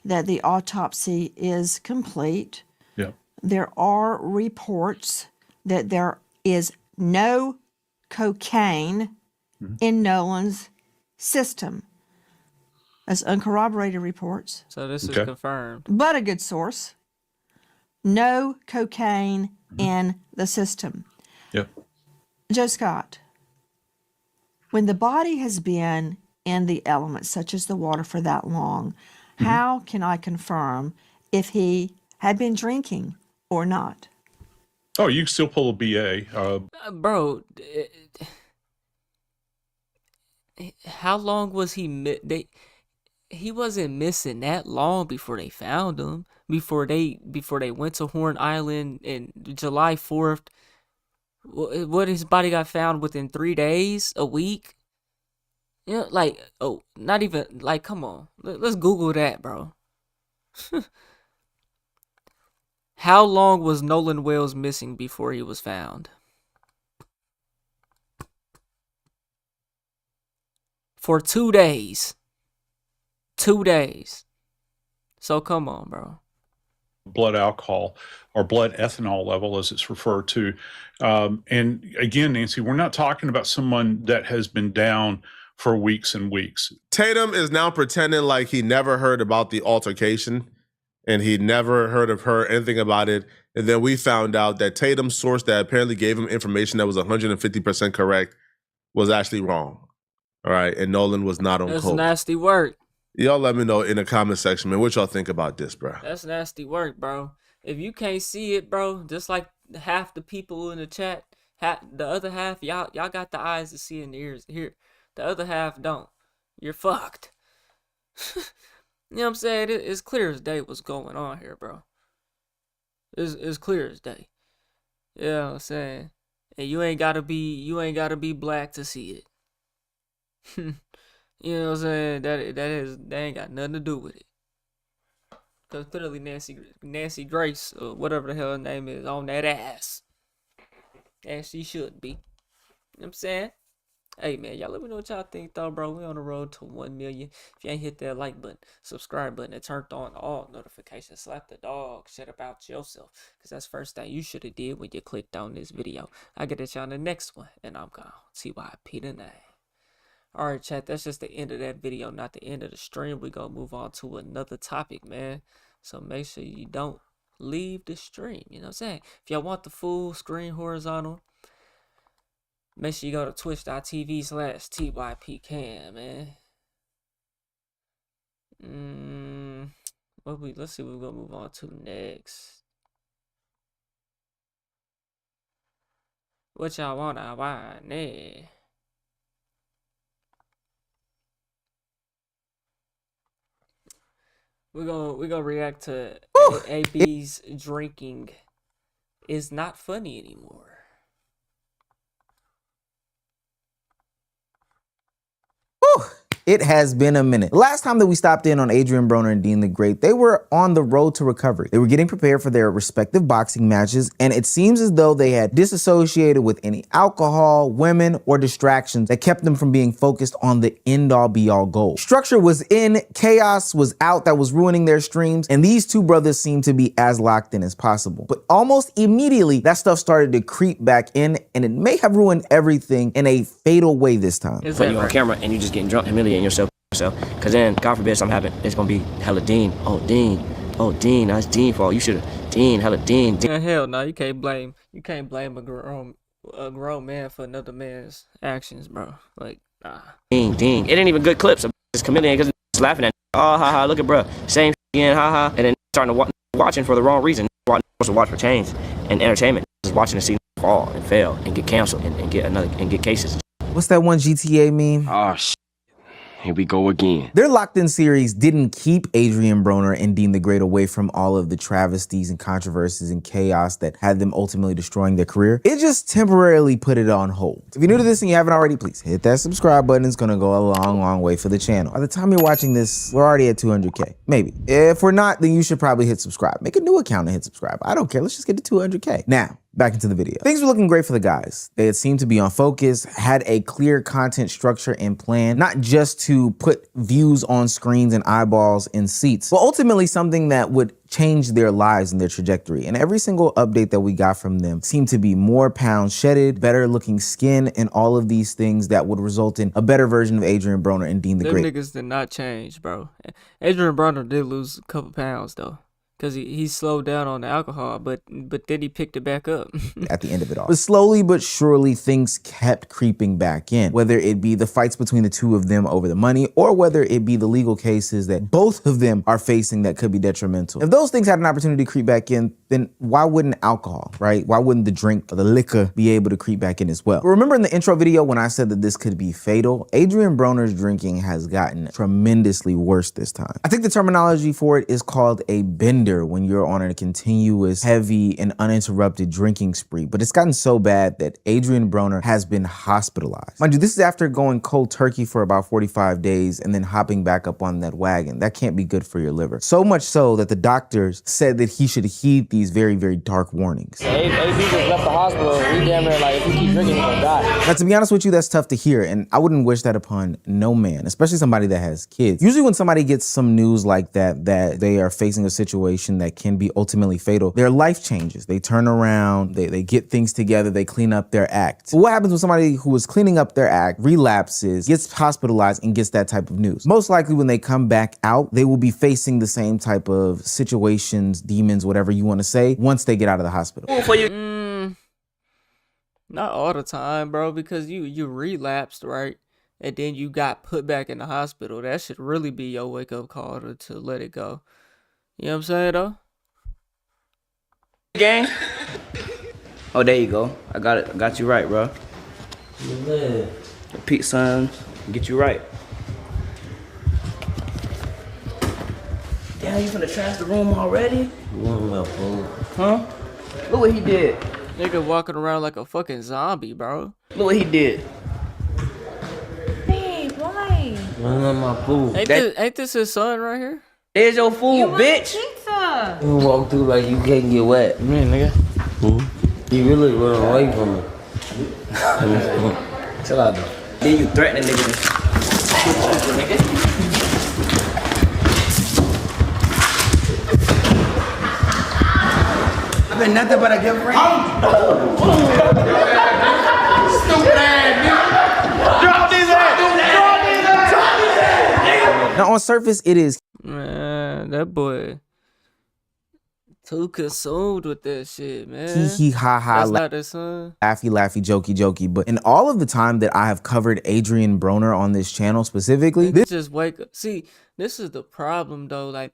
that the autopsy is complete. Yeah. There are reports that there is no cocaine in Nolan's system. That's uncorroborated reports, So this is confirmed. but a good source. No cocaine in the system. Yep. Joe Scott, when the body has been in the elements, such as the water, for that long, how can I confirm if he had been drinking or not? Oh, you can still pull a BA. Bro, how long was he? He wasn't missing that long before they found him. Before they went to Horn Island in July 4th. What his body got found within 3 days, a week. You know, like, oh, not even, like, come on. Let's Google that, bro. How long was Nolan Wells missing before he was found? For 2 days. 2 days. So come on, bro. Blood alcohol or blood ethanol level, as it's referred to. And again, Nancy, we're not talking about someone that has been down for weeks and weeks. Tatum is now pretending like he never heard about the altercation and he never heard of her, anything about it. And then we found out that Tatum's source that apparently gave him information that was 150% correct was actually wrong. All right. And Nolan was not on That's coke. nasty work. Y'all let me know in the comment section, man, what y'all think about this, bro. That's nasty work, bro. If you can't see it, bro, just like half the people in the chat, the other half, y'all got the eyes to see and the ears to hear. The other half don't. You're fucked. You know what I'm saying? It's clear as day what's going on here, bro. It's clear as day. You know what I'm saying? And you ain't gotta be black to see it. You know what I'm saying? That ain't got nothing to do with it. Cause clearly Nancy Grace, or whatever the hell her name is, on that ass. And she should be. You know what I'm saying? Hey man, y'all let me know what y'all think though, bro. We on the road to 1 million. If you ain't hit that like button, subscribe button, and turned on all notifications, slap the dog shit about yourself. Cause that's the first thing you should have did when you clicked on this video. I get at y'all in the next one, and I'm gone. TYP the name. Alright, chat, that's just the end of that video, not the end of the stream. We're gonna move on to another topic, man. So make sure you don't leave the stream. You know what I'm saying? If y'all want the full screen horizontal, make sure you go to twitch.tv/TYPCam, man. Let's see what we're gonna move on to next. What y'all wanna watch next? We're gonna react to AB's drinking is not funny anymore. It has been a minute. The last time that we stopped in on Adrian Broner and Dean the Great, they were on the road to recovery. They were getting prepared for their respective boxing matches, and it seems as though they had disassociated with any alcohol, women, or distractions that kept them from being focused on the end-all be-all goal. Structure was in, chaos was out that was ruining their streams, and these two brothers seemed to be as locked in as possible. But almost immediately, that stuff started to creep back in, and it may have ruined everything in a fatal way this time. Putting you on camera and you just getting drunk, humiliating yourself. Because then, God forbid something happen, it's going to be hella Dean. Oh, Dean, that's Dean fault. You should have, Dean, hella Dean. Yeah, hell no, you can't blame a grown man for another man's actions, bro. Like, nah. Dean. It ain't even good clips. It's humiliating because it's laughing at, oh, haha, look at bruh. Same again, haha. And then starting to watching for the wrong reason. Supposed to watch for change and entertainment. Just watching to see fall and fail and get canceled and get cases. What's that one GTA meme? Oh, shit. Here we go again. Their Locked In series didn't keep Adrian Broner and Dean the Great away from all of the travesties and controversies and chaos that had them ultimately destroying their career. It just temporarily put it on hold. If you're new to this and you haven't already, please hit that subscribe button. It's gonna go a long, long way for the channel. By the time you're watching this, we're already at 200K. Maybe. If we're not, then you should probably hit subscribe. Make a new account and hit subscribe. I don't care. Let's just get to 200K. Now, back into the video. Things were looking great for the guys. They had seemed to be on focus, had a clear content structure and plan, not just to put views on screens and eyeballs in seats, but ultimately something that would change their lives and their trajectory. And every single update that we got from them seemed to be more pounds shedded, better looking skin, and all of these things that would result in a better version of Adrian Broner and Dean the Great. Them niggas did not change, bro. Adrian Broner did lose a couple pounds though. Because he slowed down on the alcohol, but then he picked it back up. At the end of it all. But slowly but surely, things kept creeping back in. Whether it be the fights between the two of them over the money, or whether it be the legal cases that both of them are facing that could be detrimental. If those things had an opportunity to creep back in, then why wouldn't alcohol, right? Why wouldn't the drink or the liquor be able to creep back in as well? But remember in the intro video when I said that this could be fatal? Adrian Broner's drinking has gotten tremendously worse this time. I think the terminology for it is called a bender when you're on a continuous, heavy, and uninterrupted drinking spree. But it's gotten so bad that Adrian Broner has been hospitalized. Mind you, this is after going cold turkey for about 45 days and then hopping back up on that wagon. That can't be good for your liver. So much so that the doctors said that he should heed these very, very dark warnings. AB just left the hospital. We damn near like, if he keep drinking, he's gonna die. Now, to be honest with you, that's tough to hear, and I wouldn't wish that upon no man, especially somebody that has kids. Usually when somebody gets some news like that they are facing a situation that can be ultimately fatal, their life changes. They turn around, they get things together, they clean up their act. But what happens when somebody who is cleaning up their act relapses, gets hospitalized, and gets that type of news? Most likely when they come back out, they will be facing the same type of situations, demons, whatever you want to say, once they get out of the hospital. Not all the time, bro, because you relapsed, right? And then you got put back in the hospital. That should really be your wake-up call to let it go. You know what I'm saying, though? Gang. Oh, there you go. I got it. I got you right, bro. Yeah. Pete son, get you right. Damn, you finna trash the room already? Huh? Look what he did. Nigga walking around like a fucking zombie, bro. Look what he did. Hey, why? My food. Ain't this his son right here? There's your food, You want bitch. pizza. You walk through like you can't get wet. Man, nigga. You really run away from me. Chill out though. Then you threaten a nigga. I've been nothing but a good friend. Stupid ass nigga. Drop these ass. Now on surface, it is Man, that boy too consumed with that shit, man. hee ha ha, That's not his son. laughy laughy, jokey jokey. But in all of the time that I have covered Adrian Broner on this channel specifically, This just wake up. See, this is the problem though. Like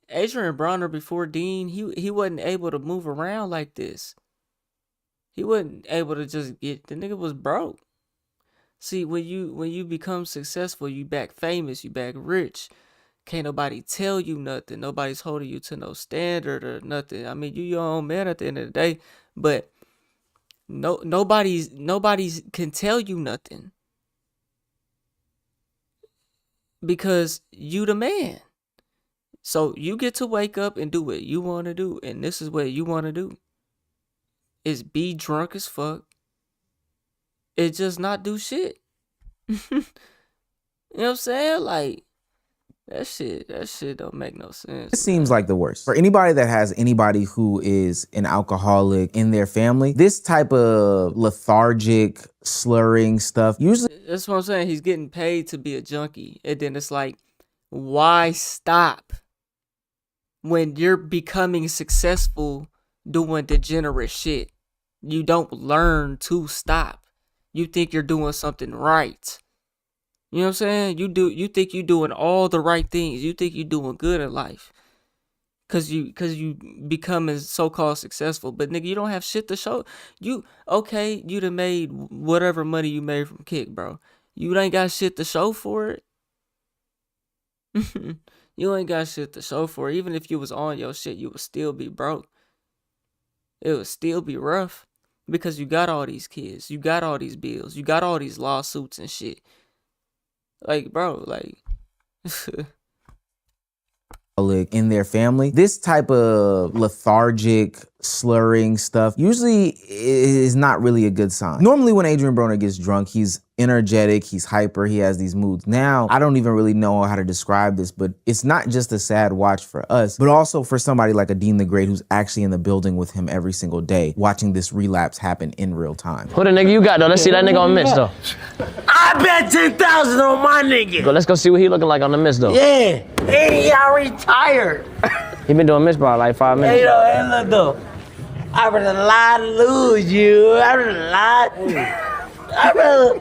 Adrian Broner before Dean, he wasn't able to move around like this. He wasn't able to just get, the nigga was broke. See, when you become successful, you back famous, you back rich. Can't nobody tell you nothing. Nobody's holding you to no standard or nothing. I mean, you your own man at the end of the day, but nobody's can tell you nothing because you the man. So you get to wake up and do what you want to do, and this is what you want to do. Is be drunk as fuck. It just not do shit. You know what I'm saying? Like that shit don't make no sense. it seems like the worst. For anybody that has anybody who is an alcoholic in their family, this type of lethargic, slurring stuff, usually That's what I'm saying. He's getting paid to be a junkie. And then it's like, why stop when you're becoming successful doing degenerate shit? You don't learn to stop. You think you're doing something right. You know what I'm saying? You think you're doing all the right things. You think you're doing good in life. Cause you becoming so-called successful. But nigga, you don't have shit to show. You done made whatever money you made from Kick, bro. You ain't got shit to show for it. You ain't got shit to show for it. Even if you was on your shit, you would still be broke. It would still be rough. Because you got all these kids. You got all these bills. You got all these lawsuits and shit. Like, bro, like... in their family, this type of lethargic, slurring stuff usually is not really a good sign. Normally when Adrian Broner gets drunk, he's energetic, he's hyper, he has these moods. Now, I don't even really know how to describe this, but it's not just a sad watch for us, but also for somebody like a Dean the Great who's actually in the building with him every single day, watching this relapse happen in real time. Who the nigga you got though? Let's see that nigga on the mist though. I bet 10,000 on my nigga. Let's go see what he looking like on the mist though. Yeah. Hey, y'all retired. He been doing mist bar like 5 minutes. Hey, look though. I rather lie to lose you. I rather lie. I rather.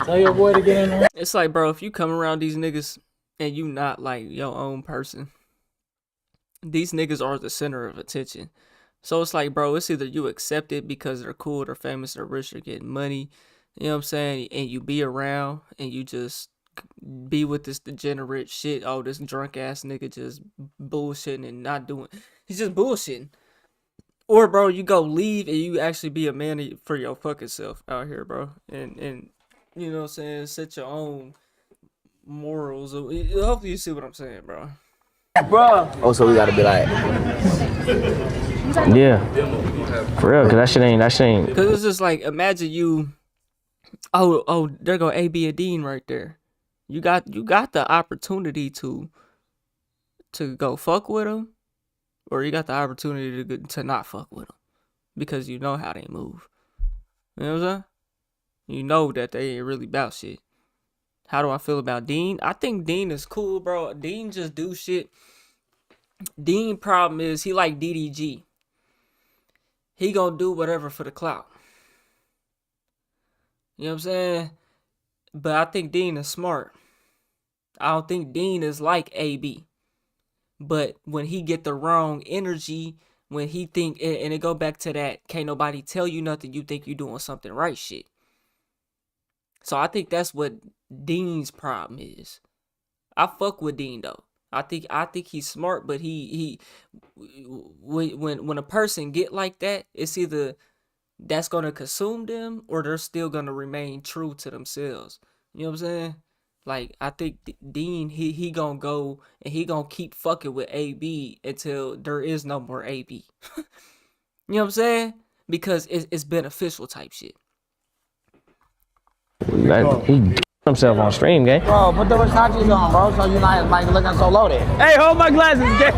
Tell your boy to get in there. It's like, bro, if you come around these niggas and you not like your own person, these niggas are the center of attention. So it's like, bro, it's either you accept it because they're cool, they're famous, they're rich, they're getting money, you know what I'm saying? And you be around and you just be with this degenerate shit. Oh, this drunk ass nigga just bullshitting and not doing. He's just bullshitting. Or, bro, you go leave and you actually be a man for your fucking self out here, bro. And you know what I'm saying? Set your own morals. Hopefully you see what I'm saying, bro. Bro. Oh, so we gotta be like, yeah, for real, cause that shit ain't. Cause it's just like, imagine you. Oh, there go AB and Dean right there. You got the opportunity to go fuck with them, or you got the opportunity to not fuck with them, because you know how they move. You know what I'm saying? You know that they ain't really about shit. How do I feel about Dean? I think Dean is cool, bro. Dean just do shit. Dean problem is he like DDG. He gonna do whatever for the clout. You know what I'm saying? But I think Dean is smart. I don't think Dean is like AB. But when he get the wrong energy, when he think, and it go back to that, can't nobody tell you nothing, you think you doing something right shit. So I think that's what Dean's problem is. I fuck with Dean though. I think he's smart, but when a person get like that, it's either that's gonna consume them or they're still gonna remain true to themselves. You know what I'm saying? Like, I think Dean, he gonna go and he gonna keep fucking with AB until there is no more AB. You know what I'm saying? Because it's beneficial type shit. He himself on stream, gang. Bro, put the Versace's on, bro, so you're not like looking so loaded. Hey, hold my glasses, gang.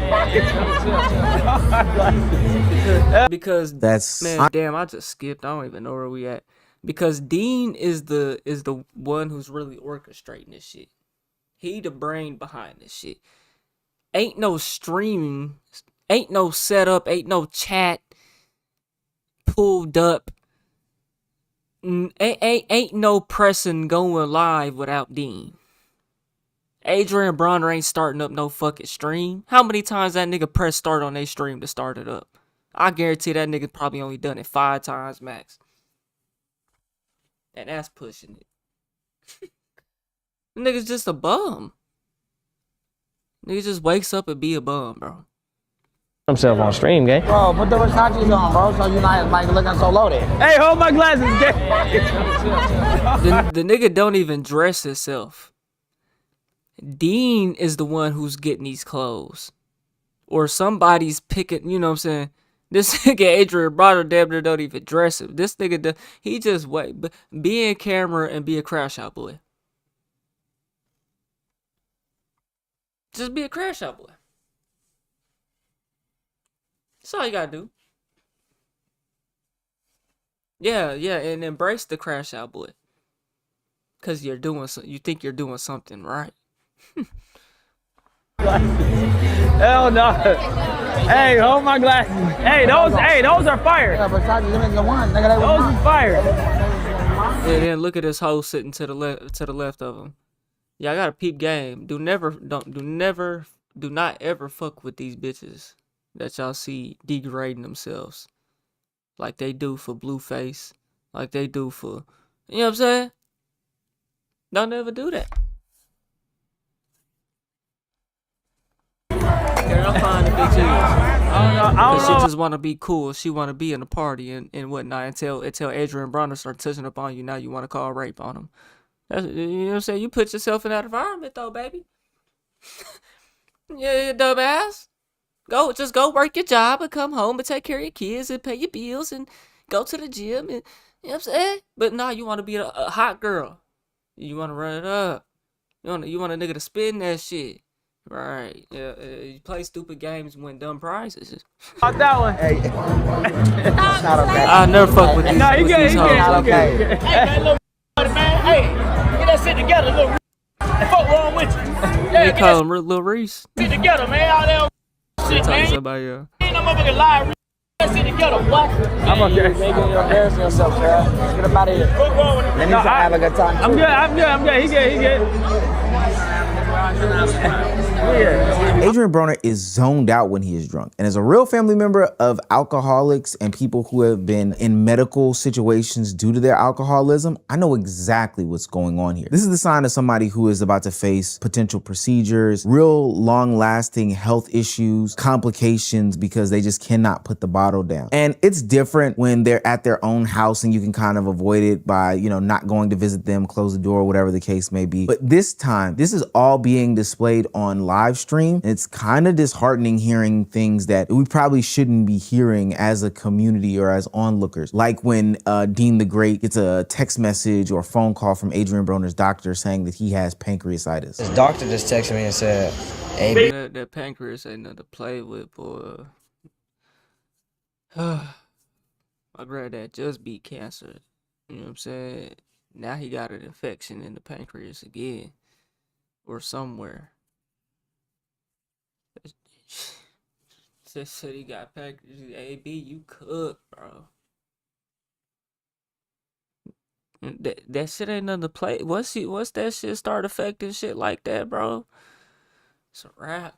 Because That's damn, I just skipped. I don't even know where we at. Because Dean is the one who's really orchestrating this shit. He the brain behind this shit. Ain't no streaming, ain't no setup, ain't no chat pulled up. Ain't no pressing going live without Dean. Adrian Bronner ain't starting up no fucking stream. How many times that nigga press start on their stream to start it up? I guarantee that nigga probably only done it 5 times max. And that's pushing it. The nigga's just a bum. Nigga just wakes up and be a bum, bro. Himself on stream, gang. Bro, put the Versace's on, bro, so you're not like looking so loaded. Hey, hold my glasses, gang. The nigga don't even dress himself. Dean is the one who's getting these clothes. Or somebody's picking, you know what I'm saying? This nigga Adrian Bronner damn near don't even dress him. This nigga, he just wait. Be in camera and be a crash out boy. Just be a crash out boy. That's all you gotta do. Yeah, and embrace the crash out boy. Cause you think you're doing something right. Hell no. Hey, hold my glasses. Hey, those are fire. Yeah, Versace, them is the one. Nigga, Those are fire. And then look at this hoe sitting to the left of him. Yeah, I got a peep game. Do not ever fuck with these bitches that y'all see degrading themselves. Like they do for Blueface. Like they do for, you know what I'm saying? Don't ever do that. Girl, find the bitch is. I don't know. She just want to be cool. She want to be in the party and whatnot until Adrian Bronner start touching up on you. Now you want to call rape on him. That's, you know what I'm saying? You put yourself in that environment though, baby. Yeah, dumbass. Just go work your job and come home and take care of your kids and pay your bills and go to the gym and, you know what I'm saying? But now you want to be a hot girl. You want to run it up. You want a nigga to spin that shit. Right. Yeah. You play stupid games and win dumb prizes. Fuck that one. Hey. I never fuck with these. Nah, you get it. Okay. Hey, man, little man. Hey, get that shit together, little. Fuck wrong with you? They call him Lil Reese. Shit together, man. All that shit, man. Somebody, Ain't no motherfucking lie. That shit together, what? I'm okay. You're embarrassing yourself, girl. Get up out of here. Fuck wrong with Let me have a good time. I'm good. He good. Adrian Broner is zoned out when he is drunk. And as a real family member of alcoholics and people who have been in medical situations due to their alcoholism, I know exactly what's going on here. This is the sign of somebody who is about to face potential procedures, real long-lasting health issues, complications because they just cannot put the bottle down. And it's different when they're at their own house and you can kind of avoid it by, not going to visit them, close the door, whatever the case may be. But this time, this is all being displayed on live stream. It's kind of disheartening hearing things that we probably shouldn't be hearing as a community or as onlookers. Like when Dean the Great gets a text message or phone call from Adrian Broner's doctor saying that he has pancreatitis. His doctor just texted me and said, "Hey, That pancreas ain't nothing to play with, boy. My granddad just beat cancer. You know what I'm saying? Now he got an infection in the pancreas again. Or somewhere. Just said he got pancreas. AB, you cook, bro. That shit ain't nothing to play. Once that shit start affecting shit like that, bro, it's a wrap.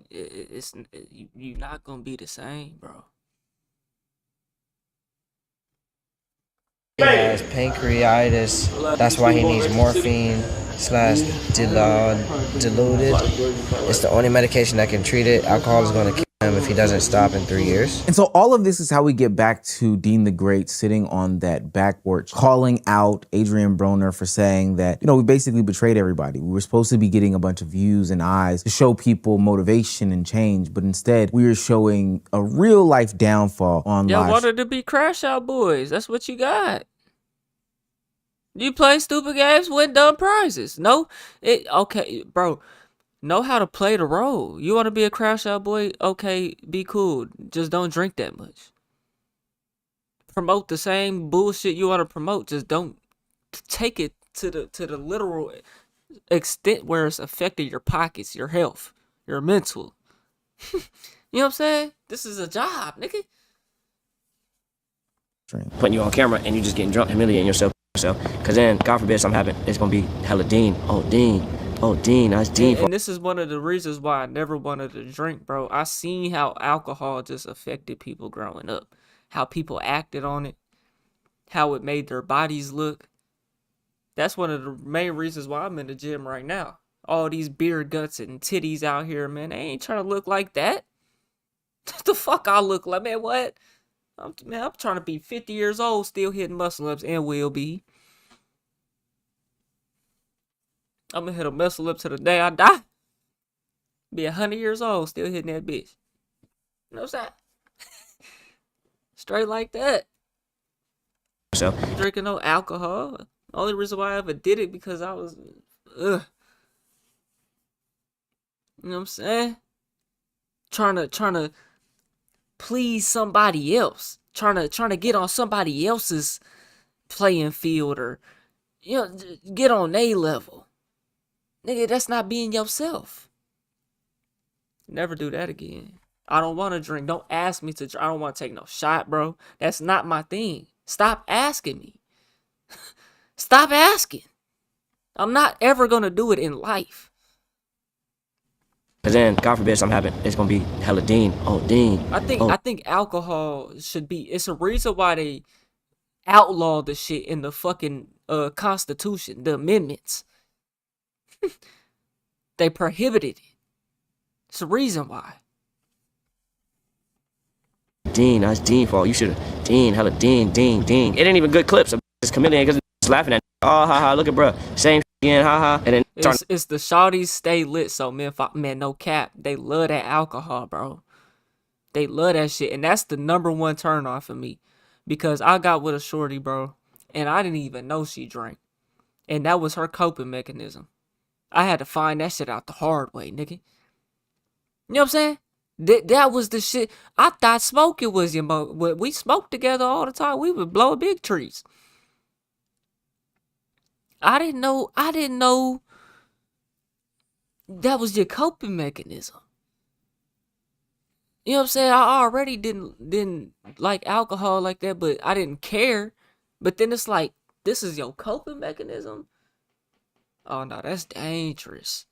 You're not gonna be the same, bro. he has pancreatitis. That's why he needs morphine slash diluted. It's the only medication that can treat it. Alcohol is going to kill him if he doesn't stop in 3 years." And so all of this is how we get back to Dean the Great sitting on that back porch, calling out Adrian Broner for saying that, we basically betrayed everybody. We were supposed to be getting a bunch of views and eyes to show people motivation and change, but instead we are showing a real life downfall on Y'all live. wanted to be Crash Out Boys. That's what you got. You play stupid games, win dumb prizes. No, okay, bro. Know how to play the role. You want to be a Crash Out Boy? Okay, be cool. Just don't drink that much. Promote the same bullshit you want to promote. Just don't take it to the literal extent where it's affecting your pockets, your health, your mental. You know what I'm saying? This is a job, nigga. Putting you on camera and you just getting drunk, humiliating yourself. Because then, God forbid something happen, it's going to be hella Dean. Oh, Dean, that's Dean. And this is one of the reasons why I never wanted to drink, bro. I seen how alcohol just affected people growing up. How people acted on it. How it made their bodies look. That's one of the main reasons why I'm in the gym right now. All these beer guts and titties out here, man. They ain't trying to look like that. What the fuck I look like? Man, what? I'm trying to be 50 years old, still hitting muscle ups, and will be. I'm gonna hit a muscle up to the day I die. Be 100 years old, still hitting that bitch. You know what I'm saying? Straight like that. So, Drinking no alcohol. The only reason why I ever did it because I was, You know what I'm saying? Trying to please somebody else. Trying to get on somebody else's playing field or, get on their level. Nigga, that's not being yourself. Never do that again. I don't want to drink. Don't ask me to drink. I don't want to take no shot, bro. That's not my thing. Stop asking me. Stop asking. I'm not ever going to do it in life. because then, God forbid something happen, it's going to be hella Dean. Oh, Dean. I think alcohol should be, it's a reason why they outlawed the shit in the fucking Constitution, the amendments. They prohibited it. It's the reason why. Dean, that's Dean fault. You should have Dean, hella Dean. It ain't even good clips. It's chameleon because it's laughing at. Oh, haha, look at bruh. Same again, haha. And then it's the shawties stay lit. So man, no cap. They love that alcohol, bro. They love that shit, and that's the number one turn off for me, because I got with a shorty, bro, and I didn't even know she drank, and that was her coping mechanism. I had to find that shit out the hard way, nigga. You know what I'm saying? That was the shit. I thought smoking was your we smoked together all the time. We would blow big trees. I didn't know that was your coping mechanism. You know what I'm saying? I already didn't like alcohol like that, but I didn't care. But then it's like, this is your coping mechanism? Oh no, that's dangerous.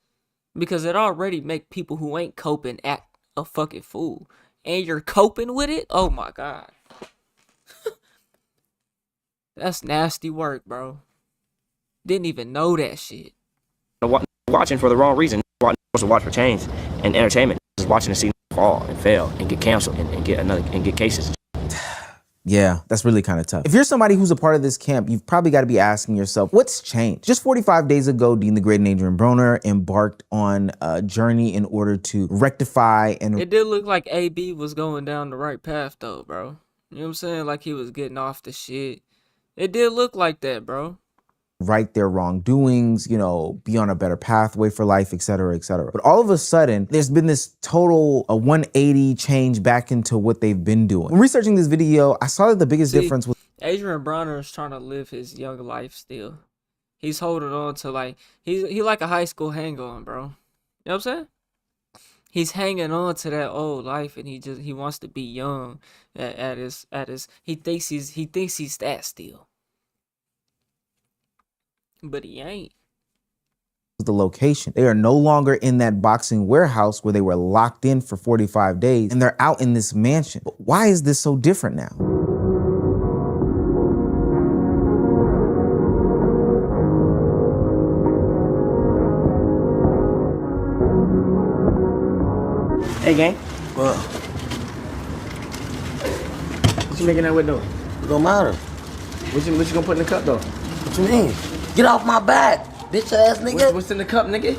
Because it already make people who ain't coping act a fucking fool. And you're coping with it? Oh my god. That's nasty work, bro. Didn't even know that shit. Watching for the wrong reason. To watch for change and entertainment. Just watching to see fall and fail and get canceled and get cases. Yeah, that's really kind of tough. If you're somebody who's a part of this camp, you've probably got to be asking yourself, what's changed? Just 45 days ago, Dean the Great and Adrian Broner embarked on a journey in order to rectify and... It did look like AB was going down the right path though, bro. You know what I'm saying? Like he was getting off the shit. It did look like that, bro. Right their wrongdoings, you know, be on a better pathway for life, et cetera, et cetera. But all of a sudden, there's been this total 180 change back into what they've been doing. When researching this video, I saw that the biggest difference was Adrian Broner is trying to live his young life still. He's holding on to like he like a high school hang on, bro. You know what I'm saying? He's hanging on to that old life, and he wants to be young at his he thinks he's that still. But he ain't. the location. They are no longer in that boxing warehouse where they were locked in for 45 days, and they're out in this mansion. But why is this so different now? Hey, gang. What? What you making that with though? It don't matter. What you gonna put in the cup though? What you mean? Get off my back, bitch ass nigga. What's in the cup, nigga?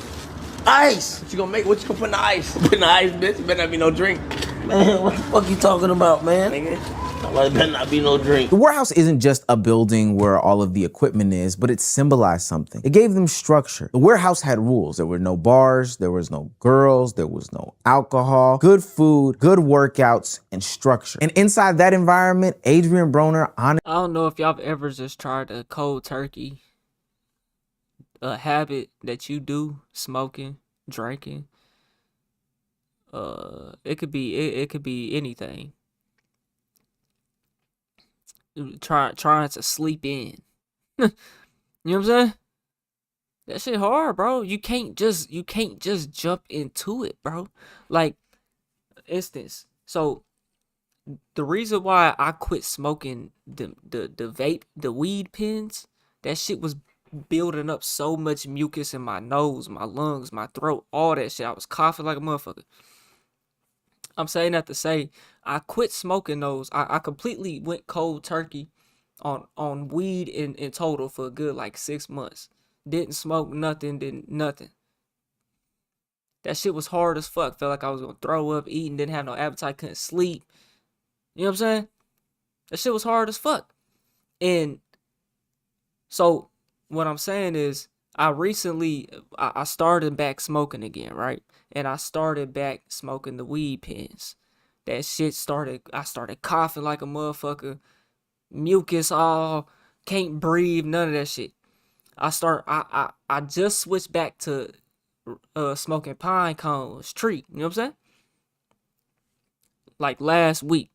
Ice. What you gonna make? What you gonna put in the ice? Put in the ice, bitch. Better not be no drink. Man, what the fuck you talking about, man? Nigga. Like, better not be no drink. The warehouse isn't just a building where all of the equipment is, but it symbolized something. It gave them structure. The warehouse had rules. There were no bars, there was no girls, there was no alcohol, good food, good workouts, and structure. And inside that environment, Adrian Broner I don't know if y'all have ever just tried a cold turkey. A habit that you do, smoking, drinking. It could be anything. Trying to sleep in. You know what I'm saying? That shit hard, bro. You can't just jump into it, bro. Like, instance. So the reason why I quit smoking the vape, the weed pens, that shit was building up so much mucus in my nose, my lungs, my throat, all that shit. I was coughing like a motherfucker. I'm saying that to say I quit smoking those. I completely went cold turkey on weed in total for a good like 6 months. Didn't smoke nothing, didn't nothing. That shit was hard as fuck. Felt like I was gonna throw up, eating, didn't have no appetite, couldn't sleep. You know what I'm saying? That shit was hard as fuck. And so what I'm saying is I recently I started back smoking again, right? And I started back smoking the weed pens. That shit I started coughing like a motherfucker. Mucus all, can't breathe, none of that shit. I just switched back to smoking pine cones, treat, you know what I'm saying? Like last week.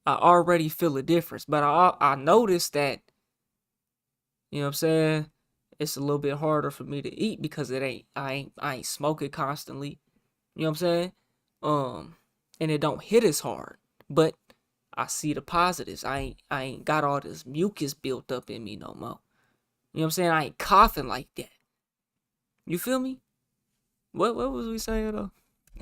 I already feel a difference, but I noticed that, you know what I'm saying, it's a little bit harder for me to eat because I ain't smoking constantly. You know what I'm saying? And it don't hit as hard. But I see the positives. I ain't got all this mucus built up in me no more. You know what I'm saying? I ain't coughing like that. You feel me? What was we saying though?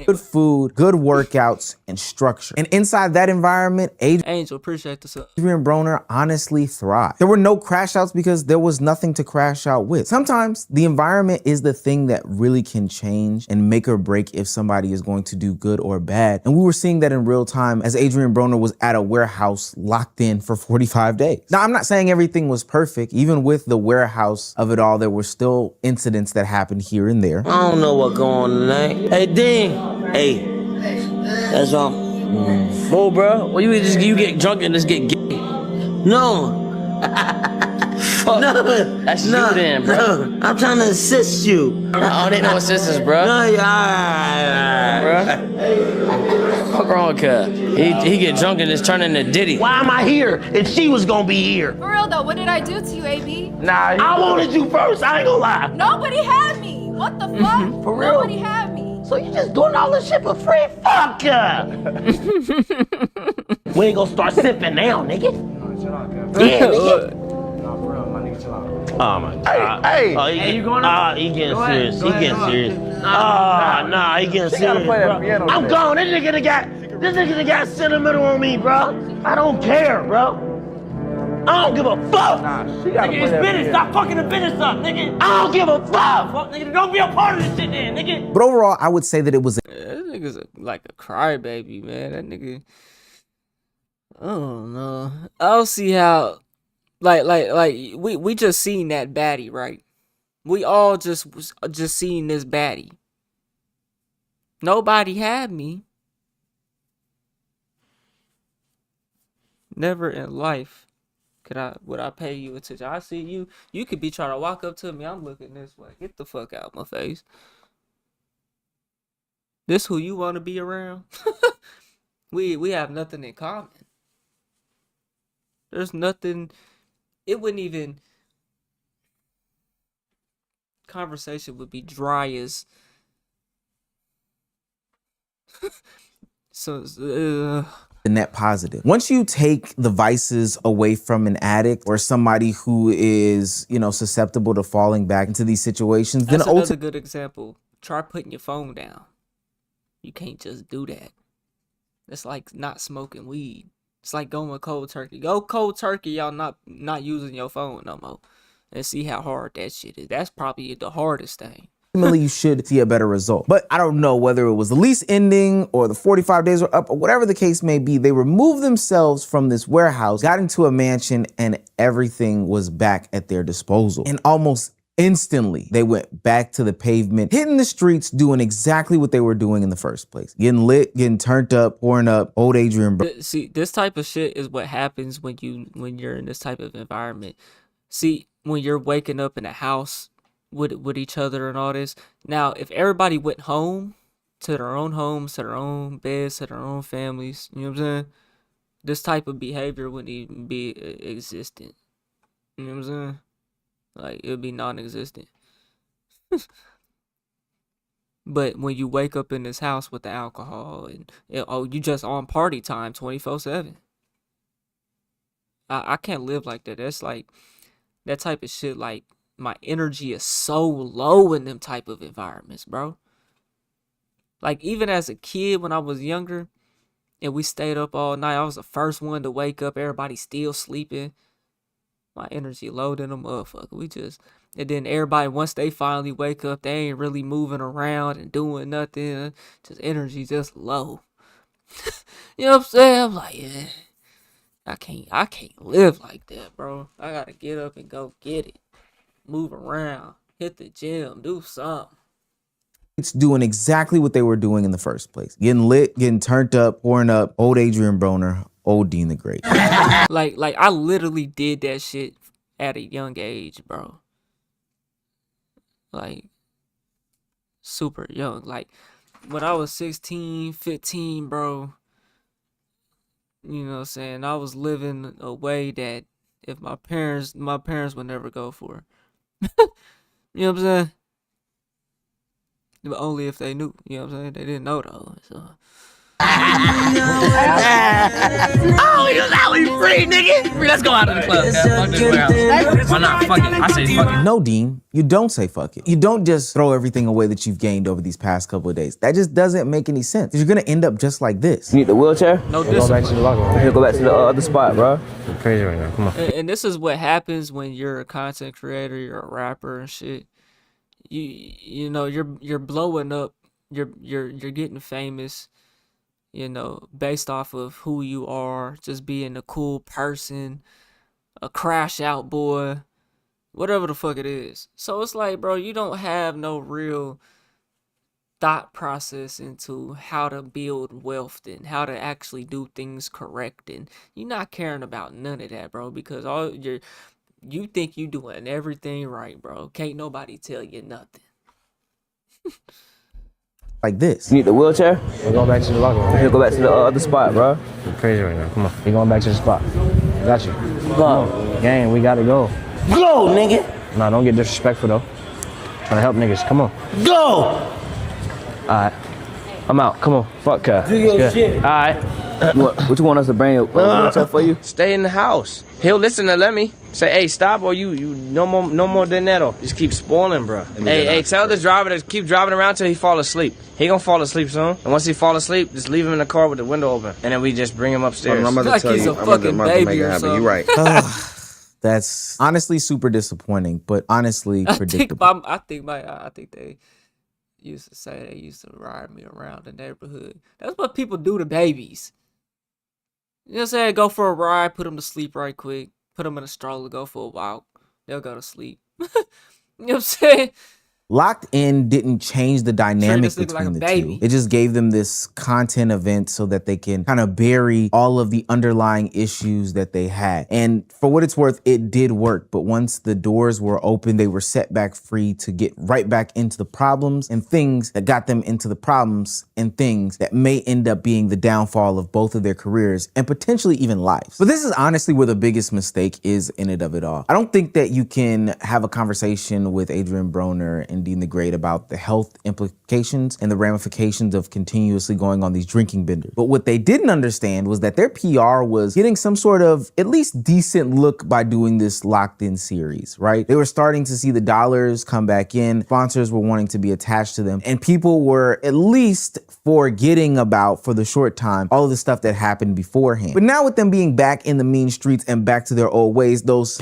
good food, good workouts, and structure. And inside that environment, Angel, appreciate the sub. Adrian Broner honestly thrived. There were no crash outs because there was nothing to crash out with. Sometimes the environment is the thing that really can change and make or break if somebody is going to do good or bad. And we were seeing that in real time as Adrian Broner was at a warehouse locked in for 45 days. Now, I'm not saying everything was perfect. Even with the warehouse of it all, there were still incidents that happened here and there. I don't know what's going on tonight. Hey, Dean. Hey, that's all. Whoa, bro. Well, you get drunk and just get gay. No. Fuck. No. That's you then, bro. No. I'm trying to assist you. I don't need no assistance, bro. No, yeah, all right. Bro. Fuck wrong with Cub? He get drunk and just turn into Diddy. Why am I here if she was gonna be here? For real though, what did I do to you, AB? Nah, I wanted you first, I ain't gonna lie. Nobody had me. What the fuck? For real? Nobody had me. So you just doing all this shit for free? Fuck ya! We ain't gonna start sipping now, nigga. Yeah, nigga. Oh my god. Hey, oh, you going up? He getting serious. He getting serious. Nah, he getting serious, bro. I'm gone. This nigga done got sentimental on me, bro. I don't care, bro. I don't give a fuck. Nigga, it's business. Stop fucking the business up, nigga. I don't give a fuck. Fuck, nigga, don't be a part of this shit then, nigga. But overall, I would say that it was That nigga's like a crybaby, man. That nigga. I don't know. I don't see how. Like we just seen that baddie, right? We all just seen this baddie. Nobody had me. Never in life would I pay you attention. I see you. You could be trying to walk up to me. I'm looking this way. Get the fuck out of my face. This who you want to be around? We have nothing in common. There's nothing. It wouldn't even. Conversation would be dry as. So. the net positive. Once you take the vices away from an addict or somebody who is, susceptible to falling back into these situations, That's then another good example. Try putting your phone down. You can't just do that. It's like not smoking weed. It's like going cold turkey. Go cold turkey, y'all not using your phone no more. And see how hard that shit is. That's probably the hardest thing. ultimately you should see a better result. But I don't know whether it was the lease ending or the 45 days were up or whatever the case may be. They removed themselves from this warehouse, got into a mansion, and everything was back at their disposal. And almost instantly, they went back to the pavement, hitting the streets, doing exactly what they were doing in the first place. Getting lit, getting turned up, pouring up old Adrian. See, this type of shit is what happens when you're in this type of environment. See, when you're waking up in a house with each other and all this. Now, if everybody went home to their own homes, to their own beds, to their own families, you know what I'm saying? This type of behavior wouldn't even be existent. You know what I'm saying? Like, it would be non-existent. But when you wake up in this house with the alcohol and you just on party time 24/7. I can't live like that. That's like that type of shit. Like, my energy is so low in them type of environments, bro. Like, even as a kid when I was younger and we stayed up all night, I was the first one to wake up. Everybody still sleeping. My energy low than a motherfucker. And then everybody, once they finally wake up, they ain't really moving around and doing nothing. Just energy just low. You know what I'm saying? I'm like, yeah, I can't live like that, bro. I gotta get up and go get it. Move around, hit the gym, do something. It's doing exactly what they were doing in the first place. Getting lit, getting turned up, pouring up old Adrian Broner, old Dean the Great. Like I literally did that shit at a young age, bro. Like, super young. Like, when I was 16, 15, bro, you know what I'm saying? I was living a way that if my parents would never go for. You know what I'm saying? But only if they knew. You know what I'm saying? They didn't know though. So. Oh, you know we free, nigga. Let's go out of the club. Fuck this warehouse. Why not? Fuck it. I say fuck it. No, Dean, you don't say fuck it. You don't just throw everything away that you've gained over these past couple of days. That just doesn't make any sense. You're gonna end up just like this. You need the wheelchair? No discipline. Go back to the locker room. Go back to the other spot, bro. You're crazy right now. Come on. And this is what happens when you're a content creator, you're a rapper and shit. You know, you're blowing up. You're getting famous. You know, based off of who you are, just being a cool person, a crash out boy, whatever the fuck it is. So it's like, bro, you don't have no real thought process into how to build wealth and how to actually do things correct. And you're not caring about none of that, bro, because you think you doing everything right, bro. Can't nobody tell you nothing. like this. You need the wheelchair? We're going back to the locker room. He'll go back to the other spot, bro. You're crazy right now. Come on. We're going back to the spot. I got you. Come on. Gang, we gotta go. Go, nigga. Nah, don't get disrespectful though. Trying to help niggas. Come on. Go. Alright. I'm out. Come on. Fuck her. Do your shit. Alright. What you want us to bring a wheelchair for you? Stay in the house. He'll listen to let me. Say, hey, stop, or you no more than that, or just keep spoiling, bro. Hey, tell this driver to keep driving around till he fall asleep. He gonna fall asleep soon, and once he fall asleep, just leave him in the car with the window open, and then we just bring him upstairs. I'm about to tell you, I'm about to make it happen. You right. That's honestly super disappointing, but honestly predictable. I think they used to say they used to ride me around the neighborhood. That's what people do to babies. You know what I'm saying? Go for a ride, put them to sleep right quick, put them in a stroller, go for a walk. They'll go to sleep. You know what I'm saying? Locked In didn't change the dynamic between the two. It just gave them this content event so that they can kind of bury all of the underlying issues that they had. And for what it's worth, it did work. But once the doors were open, they were set back free to get right back into the problems and things that got them into the problems and things that may end up being the downfall of both of their careers and potentially even lives. But this is honestly where the biggest mistake is in it of it all. I don't think that you can have a conversation with Adrian Broner and Dean the Great about the health implications and the ramifications of continuously going on these drinking benders. But what they didn't understand was that their PR was getting some sort of at least decent look by doing this Locked In series, right? They were starting to see the dollars come back in, sponsors were wanting to be attached to them, and people were at least forgetting about, for the short time, all of the stuff that happened beforehand. But now with them being back in the mean streets and back to their old ways, those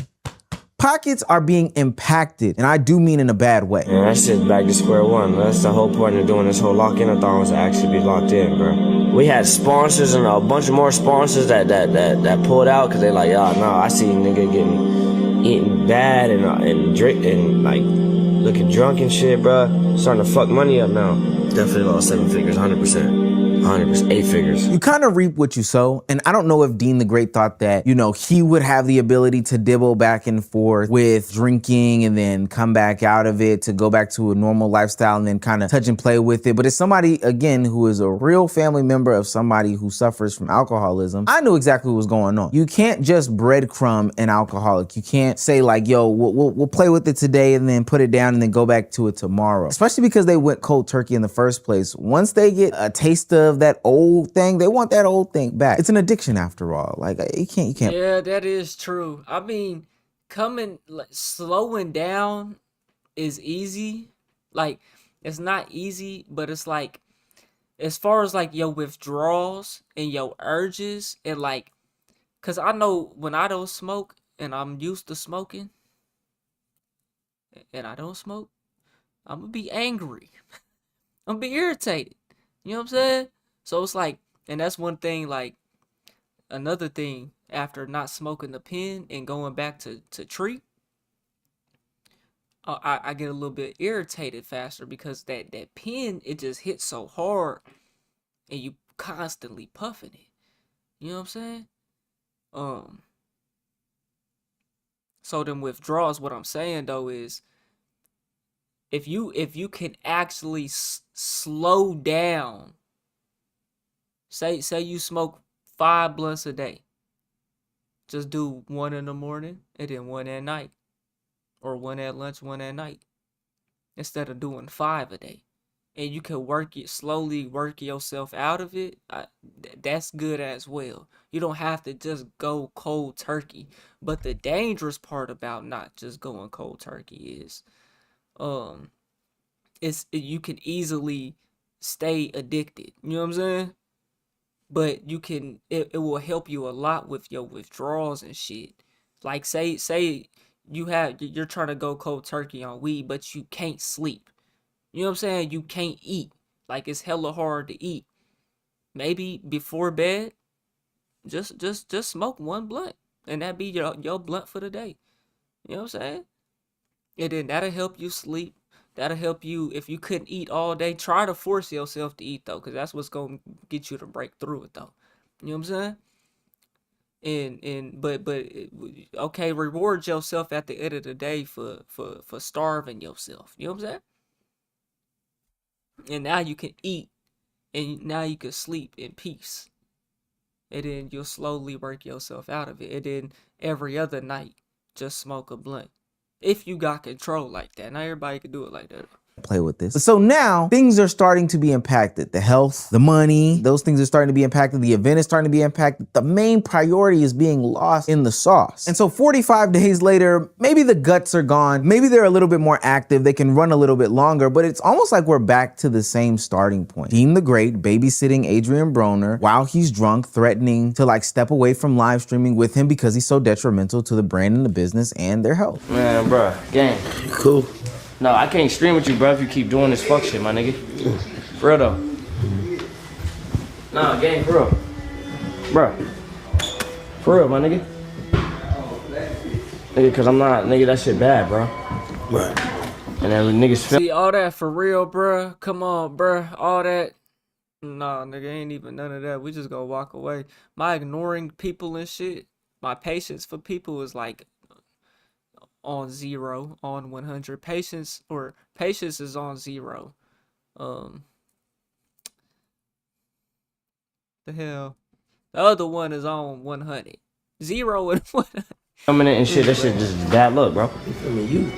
pockets are being impacted, and I do mean in a bad way. Yeah, that shit's back to square one. That's the whole point of doing this whole lock-in. I thought was to actually be locked in, bro. We had sponsors and a bunch of more sponsors that pulled out because they like, y'all, no, I see nigga eating bad and drink and like looking drunk and shit, bro. Starting to fuck money up now. Definitely lost 7 figures, 100%. 100%, 8 figures. You kind of reap what you sow, and I don't know if Dean the Great thought that, you know, he would have the ability to dibble back and forth with drinking and then come back out of it to go back to a normal lifestyle and then kind of touch and play with it. But as somebody, again, who is a real family member of somebody who suffers from alcoholism, I knew exactly what was going on. You can't just breadcrumb an alcoholic. You can't say like, yo, we'll play with it today and then put it down and then go back to it tomorrow. Especially because they went cold turkey in the first place. Once they get a taste of that old thing, they want that old thing back. It's an addiction after all. Like you can't. Yeah, that is true. I mean, slowing down is easy. Like, it's not easy, but it's like, as far as like your withdrawals and your urges and like, cause I know when I don't smoke and I'm used to smoking and I don't smoke, I'm gonna be angry. I'm gonna be irritated. You know what I'm saying? So it's like, and that's one thing, like, another thing, after not smoking the pen and going back to treat, I get a little bit irritated faster because that pen, it just hits so hard and you constantly puffing it. You know what I'm saying? So them withdrawals, what I'm saying though is, if you can actually slow down, say you smoke 5 blunts a day, just do 1 in the morning and then 1 at night, or 1 at lunch, 1 at night, instead of doing 5 a day, and you can slowly work yourself out of it. That's good as well. You don't have to just go cold turkey. But the dangerous part about not just going cold turkey is, you can easily stay addicted. You know what I'm saying? But it will help you a lot with your withdrawals and shit. Like say you're trying to go cold turkey on weed, but you can't sleep. You know what I'm saying? You can't eat. Like, it's hella hard to eat. Maybe before bed, just smoke 1 blunt, and that be your blunt for the day. You know what I'm saying? And then that'll help you sleep. That'll help you. If you couldn't eat all day, try to force yourself to eat, though, because that's what's going to get you to break through it, though. You know what I'm saying? But okay, reward yourself at the end of the day for starving yourself. You know what I'm saying? And now you can eat, and now you can sleep in peace. And then you'll slowly work yourself out of it. And then every other night, just smoke a blunt. If you got control like that. Not everybody can do it like that. Play with this. So now things are starting to be impacted. The health, the money, those things are starting to be impacted. The event is starting to be impacted. The main priority is being lost in the sauce. And so 45 days later, maybe the guts are gone. Maybe they're a little bit more active. They can run a little bit longer, but it's almost like we're back to the same starting point. Dean the Great babysitting Adrian Broner while he's drunk, threatening to like step away from live streaming with him because he's so detrimental to the brand and the business and their health. Man, bro, gang. You cool? No, I can't stream with you, bro, if you keep doing this fuck shit, my nigga. For real, though. Nah, gang, for real. Bro. For real, my nigga. Nigga, cause I'm not, nigga, that shit bad, bro. Right. And then niggas feel. See, all that for real, bro. Come on, bro. All that. Nah, nigga, ain't even none of that. We just gonna walk away. My ignoring people and shit, my patience for people is like on 0, on 100. Patience is on 0. The hell, the other one is on 100. 0 and 100. Coming in and shit, that shit just bad luck, bro. You feel me? You.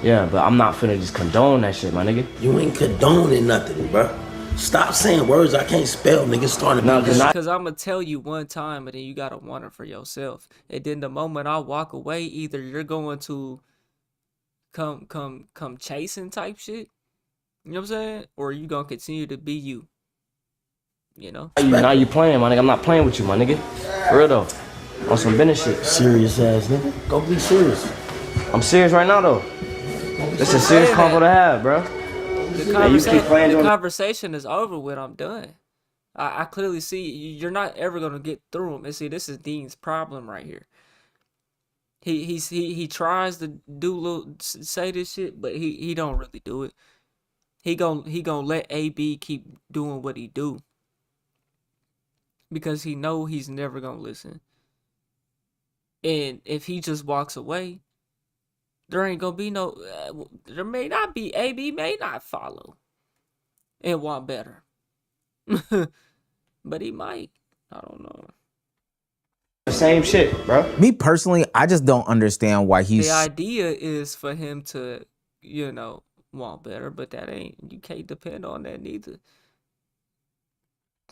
Yeah, but I'm not finna just condone that shit, my nigga. You ain't condoning nothing, bro. Stop saying words I can't spell, nigga. Starting to be Because I'm gonna tell you one time, and then you gotta want it for yourself. And then the moment I walk away, either you're going to come chasing type shit, you know what I'm saying, or you gonna continue to be you. You know. Now you playing, my nigga. I'm not playing with you, my nigga. For real though. On some business shit. Serious ass nigga. Go be serious. I'm serious right now though. It's a serious convo to have, bro. The conversation is over with. I'm done. I clearly see you're not ever gonna get through him. And see, this is Dean's problem right here. He tries to say this shit, but he don't really do it. He gonna let AB keep doing what he do because he know he's never gonna listen. And if he just walks away, there ain't gonna be no. There may not be. AB may not follow and want better, but he might. I don't know. The same shit, bro. Me personally, I just don't understand why he's. The idea is for him to, want better, but that ain't. You can't depend on that neither.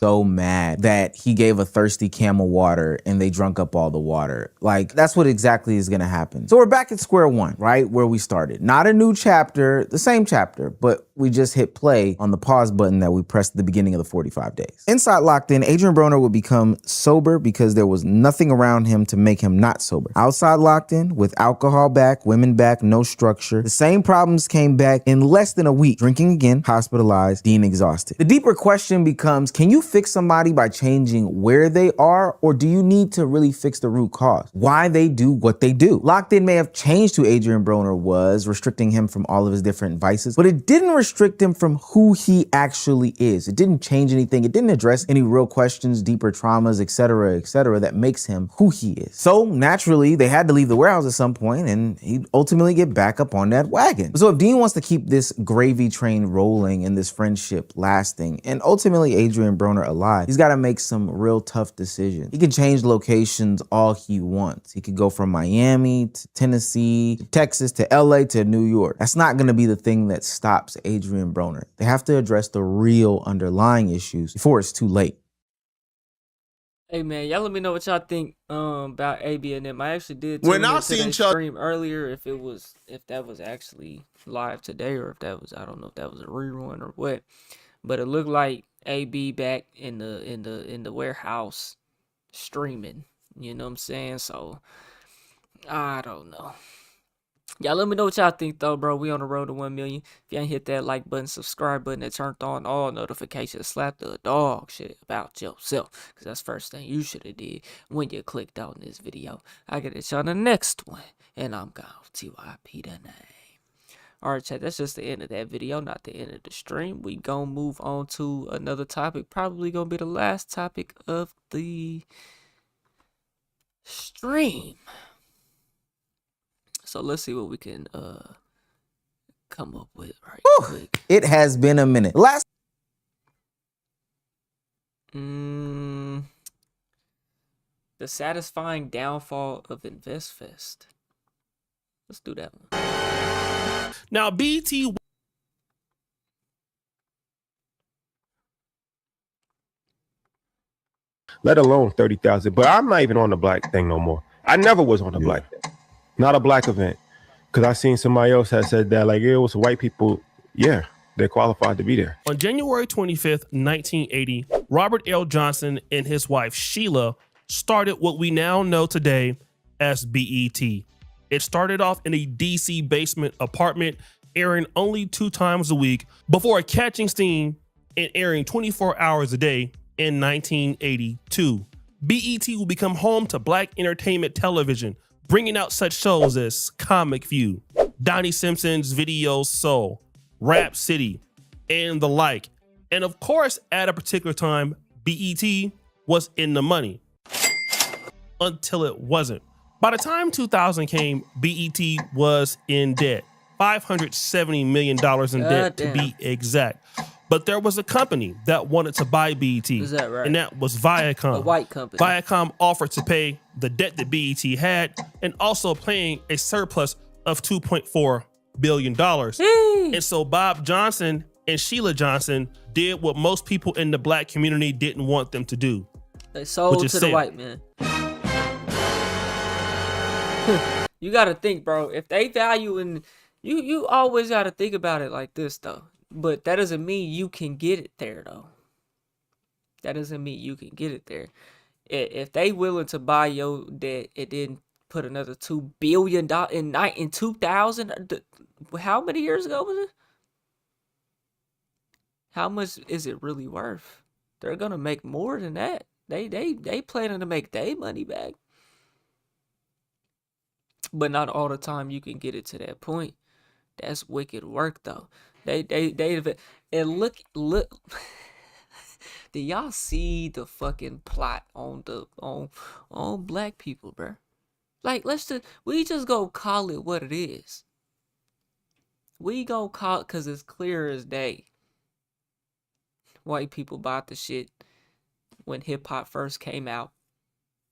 So mad that he gave a thirsty camel water and they drunk up all the water. Like, that's what exactly is gonna happen. So we're back at square one, right? Where we started. Not a new chapter, the same chapter, but we just hit play on the pause button that we pressed at the beginning of the 45 days. Inside Locked In, Adrian Broner would become sober because there was nothing around him to make him not sober. Outside Locked In, with alcohol back, women back, no structure, the same problems came back in less than a week. Drinking again, hospitalized, Dean exhausted. The deeper question becomes, can you fix somebody by changing where they are, or do you need to really fix the root cause? Why they do what they do? Locked In may have changed who Adrian Broner was, restricting him from all of his different vices, but it didn't restrict him from who he actually is. It didn't change anything. It didn't address any real questions, deeper traumas, etc., that makes him who he is. So naturally, they had to leave the warehouse at some point, and he'd ultimately get back up on that wagon. So if Dean wants to keep this gravy train rolling and this friendship lasting, and ultimately Adrian Broner alive, he's got to make some real tough decisions. He can change locations all he wants. He could go from Miami to Tennessee, to Texas, to LA, to New York. That's not going to be the thing that stops Adrian Broner. They have to address the real underlying issues before it's too late. Hey man, y'all let me know what y'all think about AB and them. I actually did When I seen Chuck stream earlier, if that was actually live today, or if that was, I don't know if that was a rerun or what. But it looked like AB back in the warehouse streaming. You know what I'm saying? So I don't know. Y'all let me know what y'all think though, bro. We on the road to 1 million. If you ain't hit that like button, subscribe button, and turned on all notifications, slap the dog shit about yourself, because that's the first thing you should have did when you clicked on this video. I get it on the next one, and I'm gone. TYP the name. Alright, chat, that's just the end of that video, not the end of the stream. We gonna move on to another topic, probably gonna be the last topic of the stream. So let's see what we can come up with right quick. It has been a minute. Last The satisfying downfall of InvestFest. Let's do that one. Now, BT. Let alone 30,000. But I'm not even on the black thing no more. I never was on the black thing. Not a black event. Because I seen somebody else that said that, like, it was white people. Yeah, they're qualified to be there. On January 25th, 1980, Robert L. Johnson and his wife Sheila started what we now know today as BET. It started off in a DC basement apartment, airing only 2 times a week before catching steam and airing 24 hours a day in 1982. BET will become home to black entertainment television, bringing out such shows as Comic View, Donnie Simpson's Video Soul, Rap City, and the like. And of course, at a particular time, BET was in the money. Until it wasn't. By the time 2000 came, BET was in debt. $570 million in debt to be exact. But there was a company that wanted to buy BET. Is that right? And that was Viacom. A white company. Viacom offered to pay the debt that BET had and also paying a surplus of $2.4 billion. And so Bob Johnson and Sheila Johnson did what most people in the black community didn't want them to do. They sold to the white man. You gotta think, bro. If they value in you always gotta think about it like this though. But that doesn't mean you can get it there though. That doesn't mean you can get it there. If they willing to buy your debt and then put another $2 billion in 2000, how many years ago was it? How much is it really worth? They're gonna make more than that. They planning to make their money back. But not all the time you can get it to that point. That's wicked work though. They and look. Do y'all see the fucking plot on black people, bro? Like we just go call it what it is. We go call it cause it's clear as day. White people bought the shit when hip hop first came out,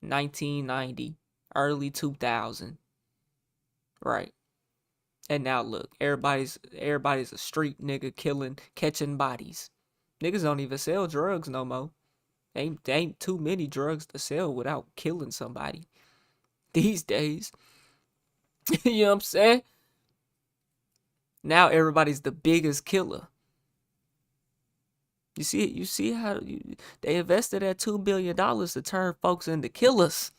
1990, early 2000. Right. And now look, everybody's a street nigga catching bodies. Niggas don't even sell drugs no more. Ain't too many drugs to sell without killing somebody these days. You know what I'm saying? Now everybody's the biggest killer. You see how they invested that $2 billion to turn folks into killers.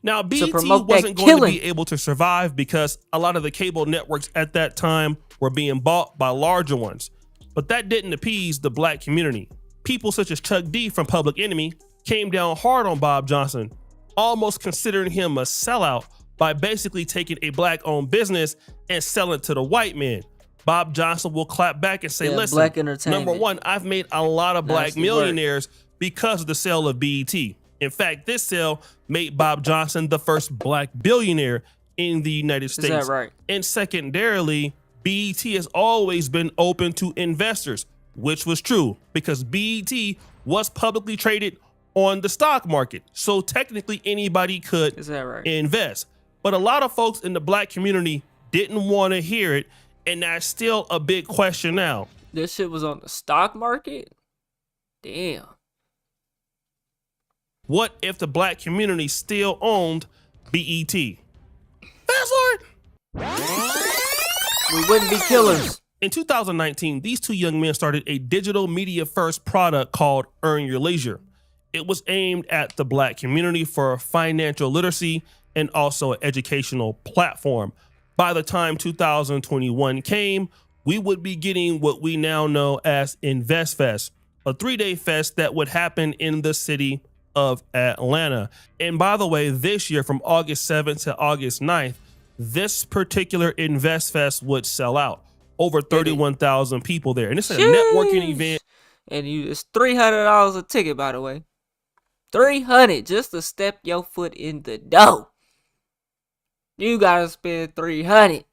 Now, BET wasn't going to be able to survive because a lot of the cable networks at that time were being bought by larger ones. But that didn't appease the black community. People such as Chuck D from Public Enemy came down hard on Bob Johnson, almost considering him a sellout by basically taking a black-owned business and selling it to the white man. Bob Johnson will clap back and say, listen, black entertainment. number one, I've made a lot of black millionaires because of the sale of BET. In fact, this sale made Bob Johnson the first black billionaire in the United States. Is that right? And secondarily, BET has always been open to investors, which was true because BET was publicly traded on the stock market. So technically anybody could invest. But a lot of folks in the black community didn't want to hear it. And that's still a big question now. This shit was on the stock market? Damn. What if the black community still owned BET? Fast forward. We wouldn't be killers. In 2019, these two young men started a digital media first product called Earn Your Leisure. It was aimed at the black community for financial literacy and also an educational platform. By the time 2021 came, we would be getting what we now know as InvestFest, a 3-day fest that would happen in the city of Atlanta. And by the way, this year from August 7th to August 9th, this particular InvestFest would sell out. Over 31,000 people there. And it's a networking event. And it's $300 a ticket, by the way. $300 just to step your foot in the door. You gotta spend $300.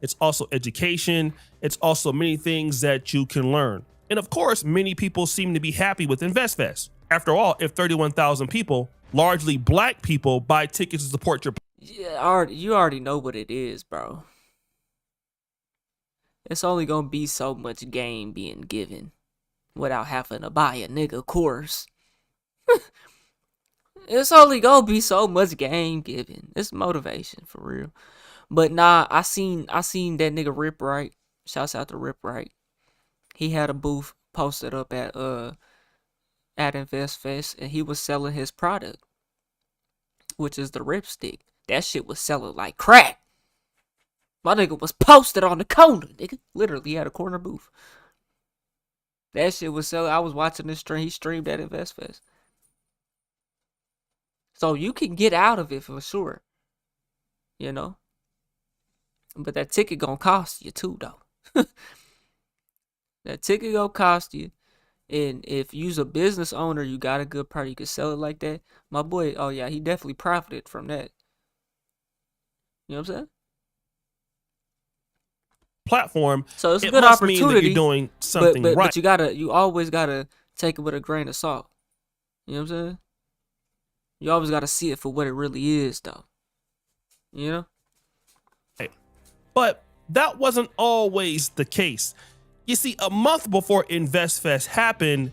It's also education. It's also many things that you can learn. And of course, many people seem to be happy with InvestFest. After all, if 31,000 people, largely black people, buy tickets to support your Yeah, you already know what it is, bro. It's only gonna be so much game being given without having to buy a nigga course. It's only gonna be so much game given. It's motivation for real. But nah, I seen that nigga Rip Right. Shouts out to Rip Right. He had a booth posted up at InvestFest, and he was selling his product, which is the Rip Stick. That shit was selling like crack. My nigga was posted on the corner, nigga. Literally had a corner booth. That shit was selling. I was watching this stream. He streamed at InvestFest. So you can get out of it for sure. You know? But that ticket gonna cost you too, though. That ticket gonna cost you. And if you's a business owner, you got a good product, you can sell it like that. My boy, oh yeah, he definitely profited from that. You know what I'm saying? platform. So it's a it good must mean that opportunity. you're doing something right. But you always gotta take it with a grain of salt. You know what I'm saying? You always gotta see it for what it really is, though. You know? But that wasn't always the case. You see, a month before InvestFest happened,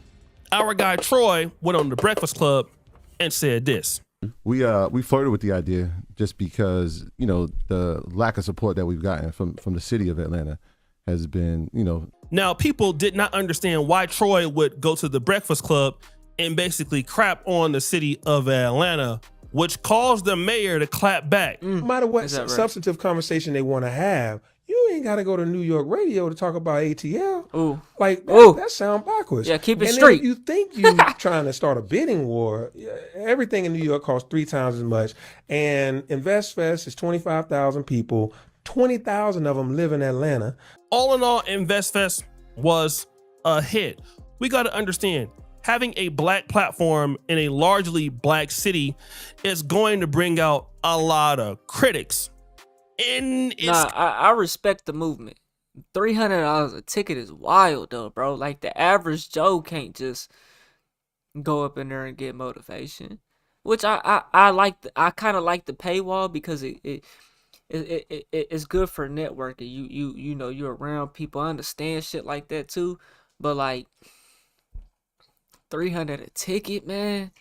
our guy Troy went on the Breakfast Club and said this. We flirted with the idea just because, you know, the lack of support that we've gotten from the city of Atlanta has been, you know. Now, people did not understand why Troy would go to the Breakfast Club and basically crap on the city of Atlanta, which caused the mayor to clap back. No matter what substantive conversation they want to have, you ain't got to go to New York radio to talk about ATL. Ooh. Like, that sound backwards. Yeah, keep it and straight. If you think you trying to start a bidding war, everything in New York costs 3 times as much. And InvestFest is 25,000 people. 20,000 of them live in Atlanta. All in all, InvestFest was a hit. We got to understand, having a black platform in a largely black city is going to bring out a lot of critics. And I respect the movement. $300 a ticket is wild though, bro. Like the average Joe can't just go up in there and get motivation. Which I like. I kind of like the paywall because it's good for networking. You know you're around people. I understand shit like that too. But like $300 a ticket, man.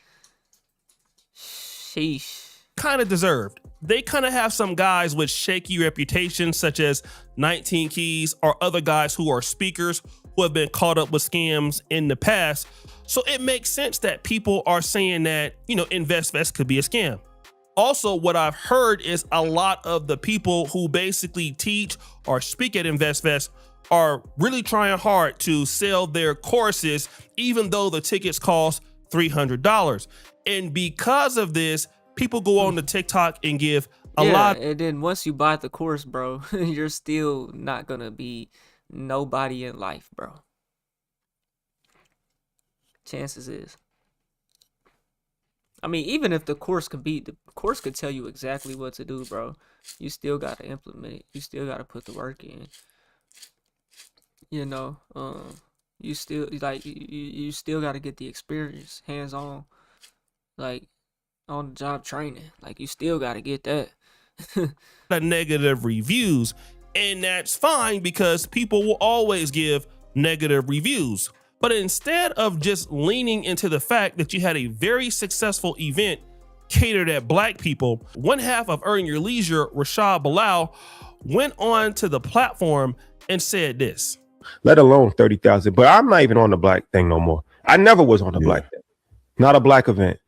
Sheesh. Kind of deserved. They kind of have some guys with shaky reputations, such as 19 Keys or other guys who are speakers who have been caught up with scams in the past. So it makes sense that people are saying that, you know, InvestFest could be a scam. Also, what I've heard is a lot of the people who basically teach or speak at InvestFest are really trying hard to sell their courses, even though the tickets cost $300. And because of this, people go on to TikTok and give a lot. And then once you buy the course, bro, you're still not gonna be nobody in life, bro. Chances is. I mean, even if the course could tell you exactly what to do, bro. You still gotta implement it. You still gotta put the work in. You know, you still you still gotta get the experience, hands on, like on the job training. Like you still gotta get that. The negative reviews, and that's fine because people will always give negative reviews. But instead of just leaning into the fact that you had a very successful event catered at black people, one half of Earn Your Leisure, Rashad Bilal, went on to the platform and said this. Let alone 30,000. But I'm not even on the black thing no more. I never was on the black thing. Not a black event.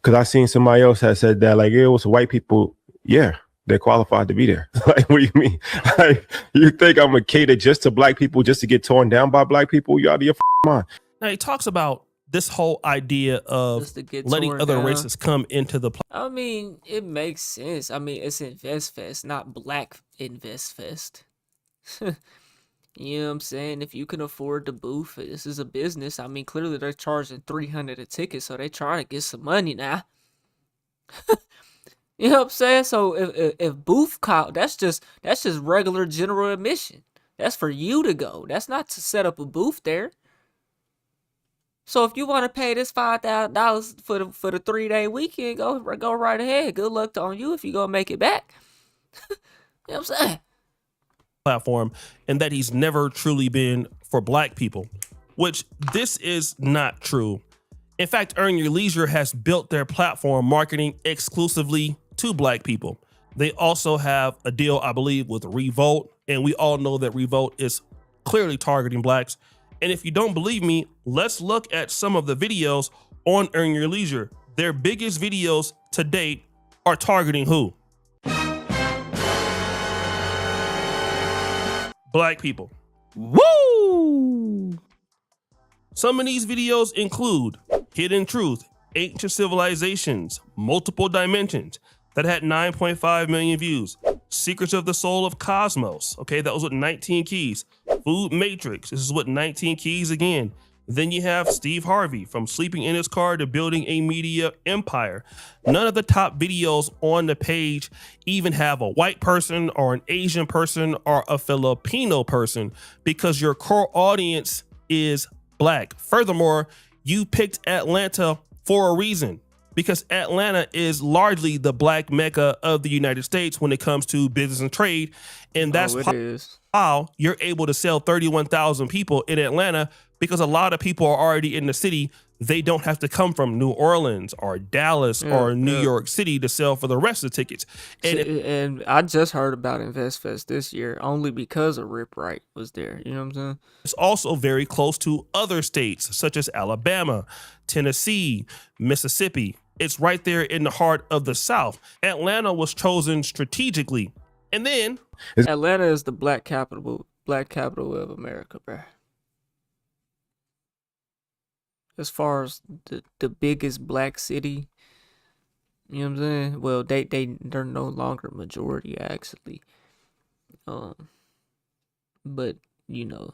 Because I seen somebody else had said that, like, it was white people. Yeah, they're qualified to be there. Like, what do you mean? Like, you think I'm going to cater just to black people just to get torn down by black people? You out of your mind. Now, he talks about this whole idea of letting other races come into the I mean, it makes sense. I mean, it's InvestFest, not Black InvestFest. You know what I'm saying? If you can afford the booth, this is a business. I mean, clearly they're charging $300 a ticket, so they trying to get some money now. You know what I'm saying? So if booth count, that's just regular general admission. That's for you to go. That's not to set up a booth there. So if you want to pay this $5,000 for the 3-day weekend, go right ahead. Good luck on you if you gonna make it back. You know what I'm saying? Platform, and that he's never truly been for black people, which this is not true. In fact, Earn Your Leisure has built their platform marketing exclusively to black people. They also have a deal, I believe, with Revolt, and we all know that Revolt is clearly targeting blacks. And if you don't believe me, let's look at some of the videos on Earn Your Leisure. Their biggest videos to date are targeting who? Black people. Woo! Some of these videos include Hidden Truth, Ancient Civilizations, Multiple Dimensions, that had 9.5 million views. Secrets of the Soul of Cosmos, okay, that was with 19 keys. Food Matrix, this is with 19 keys again. Then you have Steve Harvey, from sleeping in his car to building a media empire. None of the top videos on the page even have a white person or an Asian person or a Filipino person, because your core audience is black. Furthermore, you picked Atlanta for a reason, because Atlanta is largely the black mecca of the United States when it comes to business and trade. And that's how you're able to sell 31,000 people in Atlanta, because a lot of people are already in the city. They don't have to come from New Orleans or Dallas or New York City to sell for the rest of the tickets. And I just heard about InvestFest this year only because of Rip Wright was there. You know what I'm saying? It's also very close to other states such as Alabama, Tennessee, Mississippi. It's right there in the heart of the South. Atlanta was chosen strategically. And then Atlanta is the black capital of America, bro. As far as the biggest black city, you know what I'm saying? Well, they're no longer majority actually. But you know,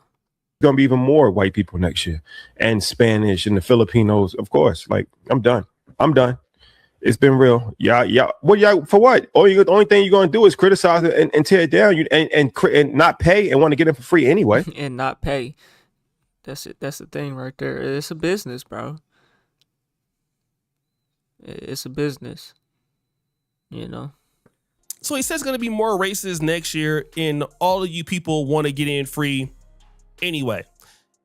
gonna be even more white people next year, and Spanish and the Filipinos, of course. Like, I'm done. It's been real. Yeah. What y'all for what? The only thing you're gonna do is criticize it and tear it down. And not pay and want to get it for free anyway. And not pay. That's it. That's the thing right there. It's a business, bro. It's a business. You know. So he says it's going to be more races next year, and all of you people want to get in free anyway.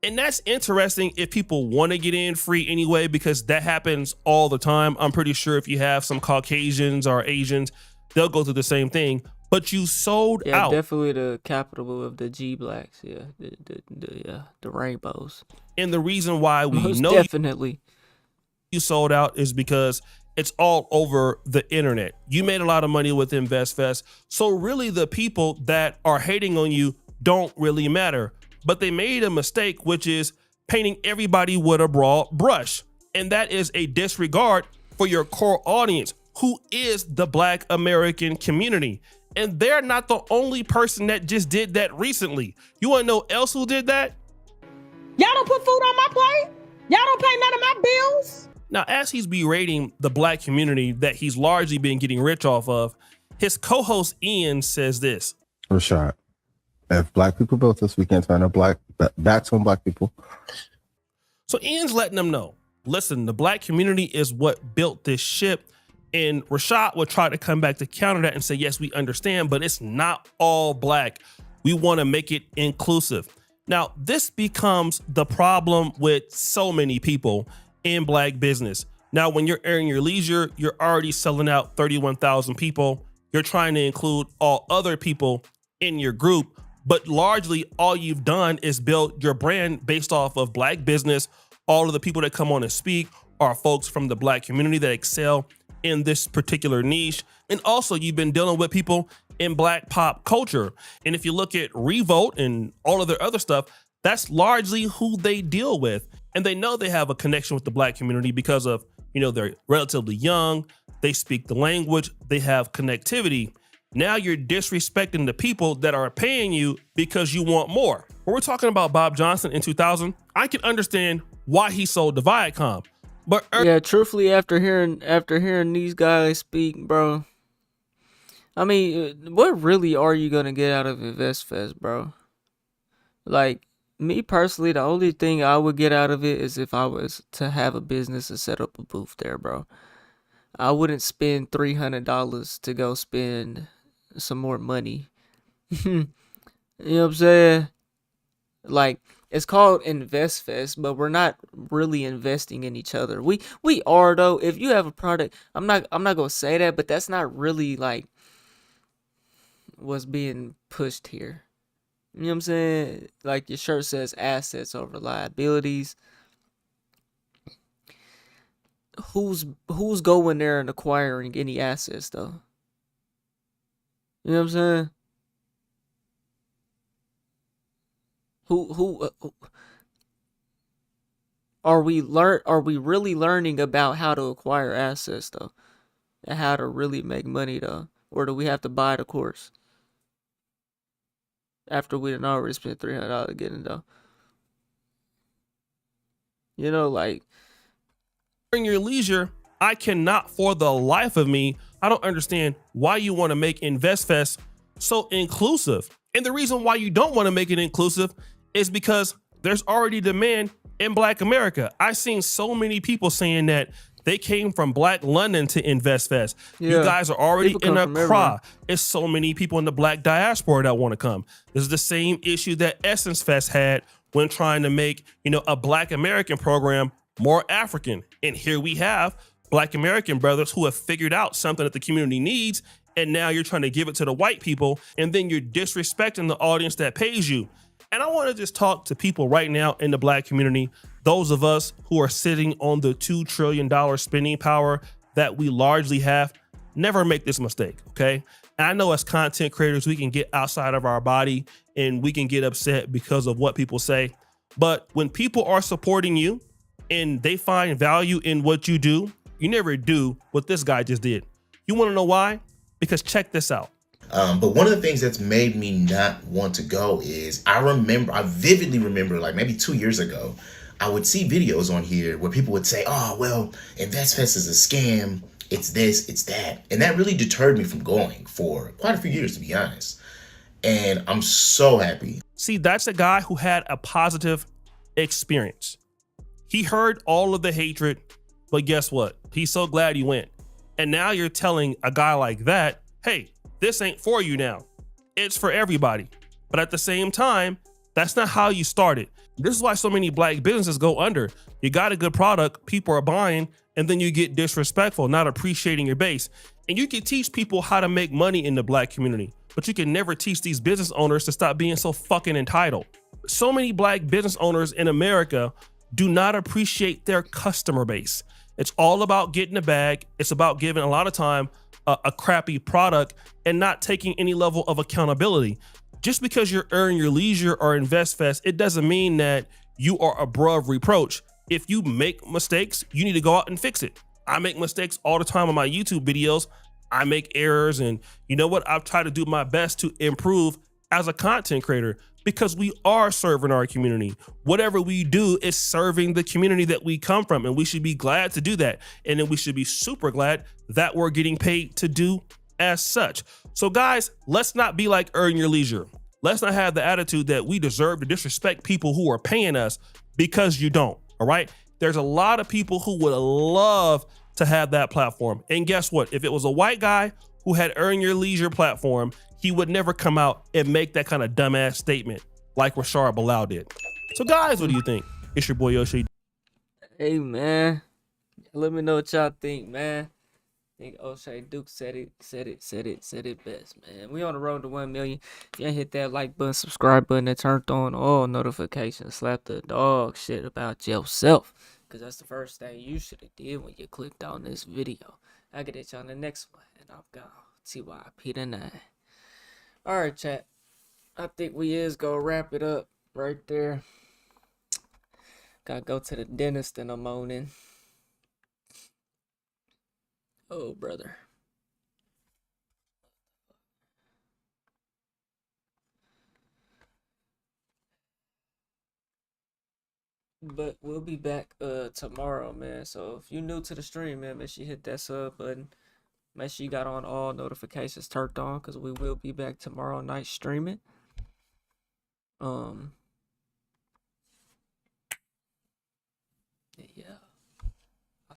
And that's interesting if people want to get in free anyway, because that happens all the time. I'm pretty sure if you have some Caucasians or Asians, they'll go through the same thing. But you sold out. Definitely the capital of the G blacks. Yeah, the rainbows. And the reason why we Most know definitely you sold out is because it's all over the internet. You made a lot of money with InvestFest. So really the people that are hating on you don't really matter. But they made a mistake, which is painting everybody with a broad brush. And that is a disregard for your core audience, who is the black American community. And they're not the only person that just did that recently. You want to know else who did that? Y'all don't put food on my plate? Y'all don't pay none of my bills? Now, as he's berating the black community that he's largely been getting rich off of, his co-host Ian says this. Rashad, if black people built this, we can't turn our backs on black people. So Ian's letting them know, listen, the black community is what built this ship. And Rashad would try to come back to counter that and say, yes, we understand, but it's not all black. We want to make it inclusive. Now, this becomes the problem with so many people in black business. Now, when you're Earn Your Leisure, you're already selling out 31,000 people. You're trying to include all other people in your group, but largely all you've done is build your brand based off of black business. All of the people that come on and speak are folks from the black community that excel in this particular niche. And also you've been dealing with people in black pop culture. And if you look at Revolt and all of their other stuff, that's largely who they deal with. And they know they have a connection with the black community because of, they're relatively young, they speak the language, they have connectivity. Now you're disrespecting the people that are paying you because you want more. When we're talking about Bob Johnson in 2000, I can understand why he sold the Viacom. But yeah, truthfully, after hearing these guys speak, bro, I mean, what really are you gonna get out of InvestFest, bro? Like, me personally, the only thing I would get out of it is if I was to have a business and set up a booth there, bro. I wouldn't spend $300 to go spend some more money. You know what I'm saying? Like, it's called InvestFest, but we're not really investing in each other. We are though. If you have a product, I'm not gonna say that, but that's not really like what's being pushed here. You know what I'm saying? Like your shirt says assets over liabilities. Who's going there and acquiring any assets though? You know what I'm saying? Who are we really learning about how to acquire assets though? And how to really make money though? Or do we have to buy the course after we done already spent $300 getting it though? You know, like During your leisure, I cannot for the life of me, I don't understand why you want to make InvestFest so inclusive. And the reason why you don't want to make it inclusive is because there's already demand in Black America. I've seen so many people saying that they came from Black London to InvestFest. You Yeah. guys are already People come in from Accra. everywhere. It's so many people in the Black diaspora that want to come. This is the same issue that Essence Fest had when trying to make, a Black American program more African. And here we have Black American brothers who have figured out something that the community needs, and now you're trying to give it to the white people, and then you're disrespecting the audience that pays you. And I want to just talk to people right now in the Black community, those of us who are sitting on the $2 trillion spending power that we largely have. Never make this mistake, okay? And I know as content creators, we can get outside of our body and we can get upset because of what people say. But when people are supporting you and they find value in what you do, you never do what this guy just did. You want to know why? Because check this out. But one of the things that's made me not want to go is I vividly remember like maybe 2 years ago, I would see videos on here where people would say, oh, well, InvestFest is a scam. It's this, it's that. And that really deterred me from going for quite a few years, to be honest. And I'm so happy. See, that's a guy who had a positive experience. He heard all of the hatred, but guess what? He's so glad he went. And now you're telling a guy like that, hey, this ain't for you now. It's for everybody. But at the same time, that's not how you started. This is why so many Black businesses go under. You got a good product, people are buying, and then you get disrespectful, not appreciating your base. And you can teach people how to make money in the Black community, but you can never teach these business owners to stop being so fucking entitled. So many Black business owners in America do not appreciate their customer base. It's all about getting a bag. It's about giving a lot of time a crappy product and not taking any level of accountability. Just because you're Earn Your Leisure or InvestFest, it doesn't mean that you are above reproach. If you make mistakes, you need to go out and fix it. I make mistakes all the time on my YouTube videos. I make errors, and you know what? I've tried to do my best to improve as a content creator because we are serving our community. Whatever we do is serving the community that we come from, and we should be glad to do that. And then we should be super glad that we're getting paid to do as such. So guys, let's not be like Earn Your Leisure. Let's not have the attitude that we deserve to disrespect people who are paying us because you don't, all right? There's a lot of people who would love to have that platform. And guess what? If it was a white guy who had Earn Your Leisure platform, he would never come out and make that kind of dumbass statement like Rashard Bilal did. So guys, what do you think? It's your boy Yoshi. Hey man, let me know what y'all think, man. I think O'Shea Duke said it best, man. We on the road to 1 million. If you ain't hit that like button, subscribe button, and turned on all notifications, slap the dog shit about yourself, cause that's the first thing you should have did when you clicked on this video. I'll get at y'all on the next one, and I'm gone. TYP the 9. All right, chat. I think we is gonna wrap it up right there. Gotta go to the dentist in the morning. Oh, brother. But we'll be back tomorrow, man. So if you're new to the stream, man, make sure you hit that sub button. Make sure you got on all notifications turned on because we will be back tomorrow night streaming. Yeah.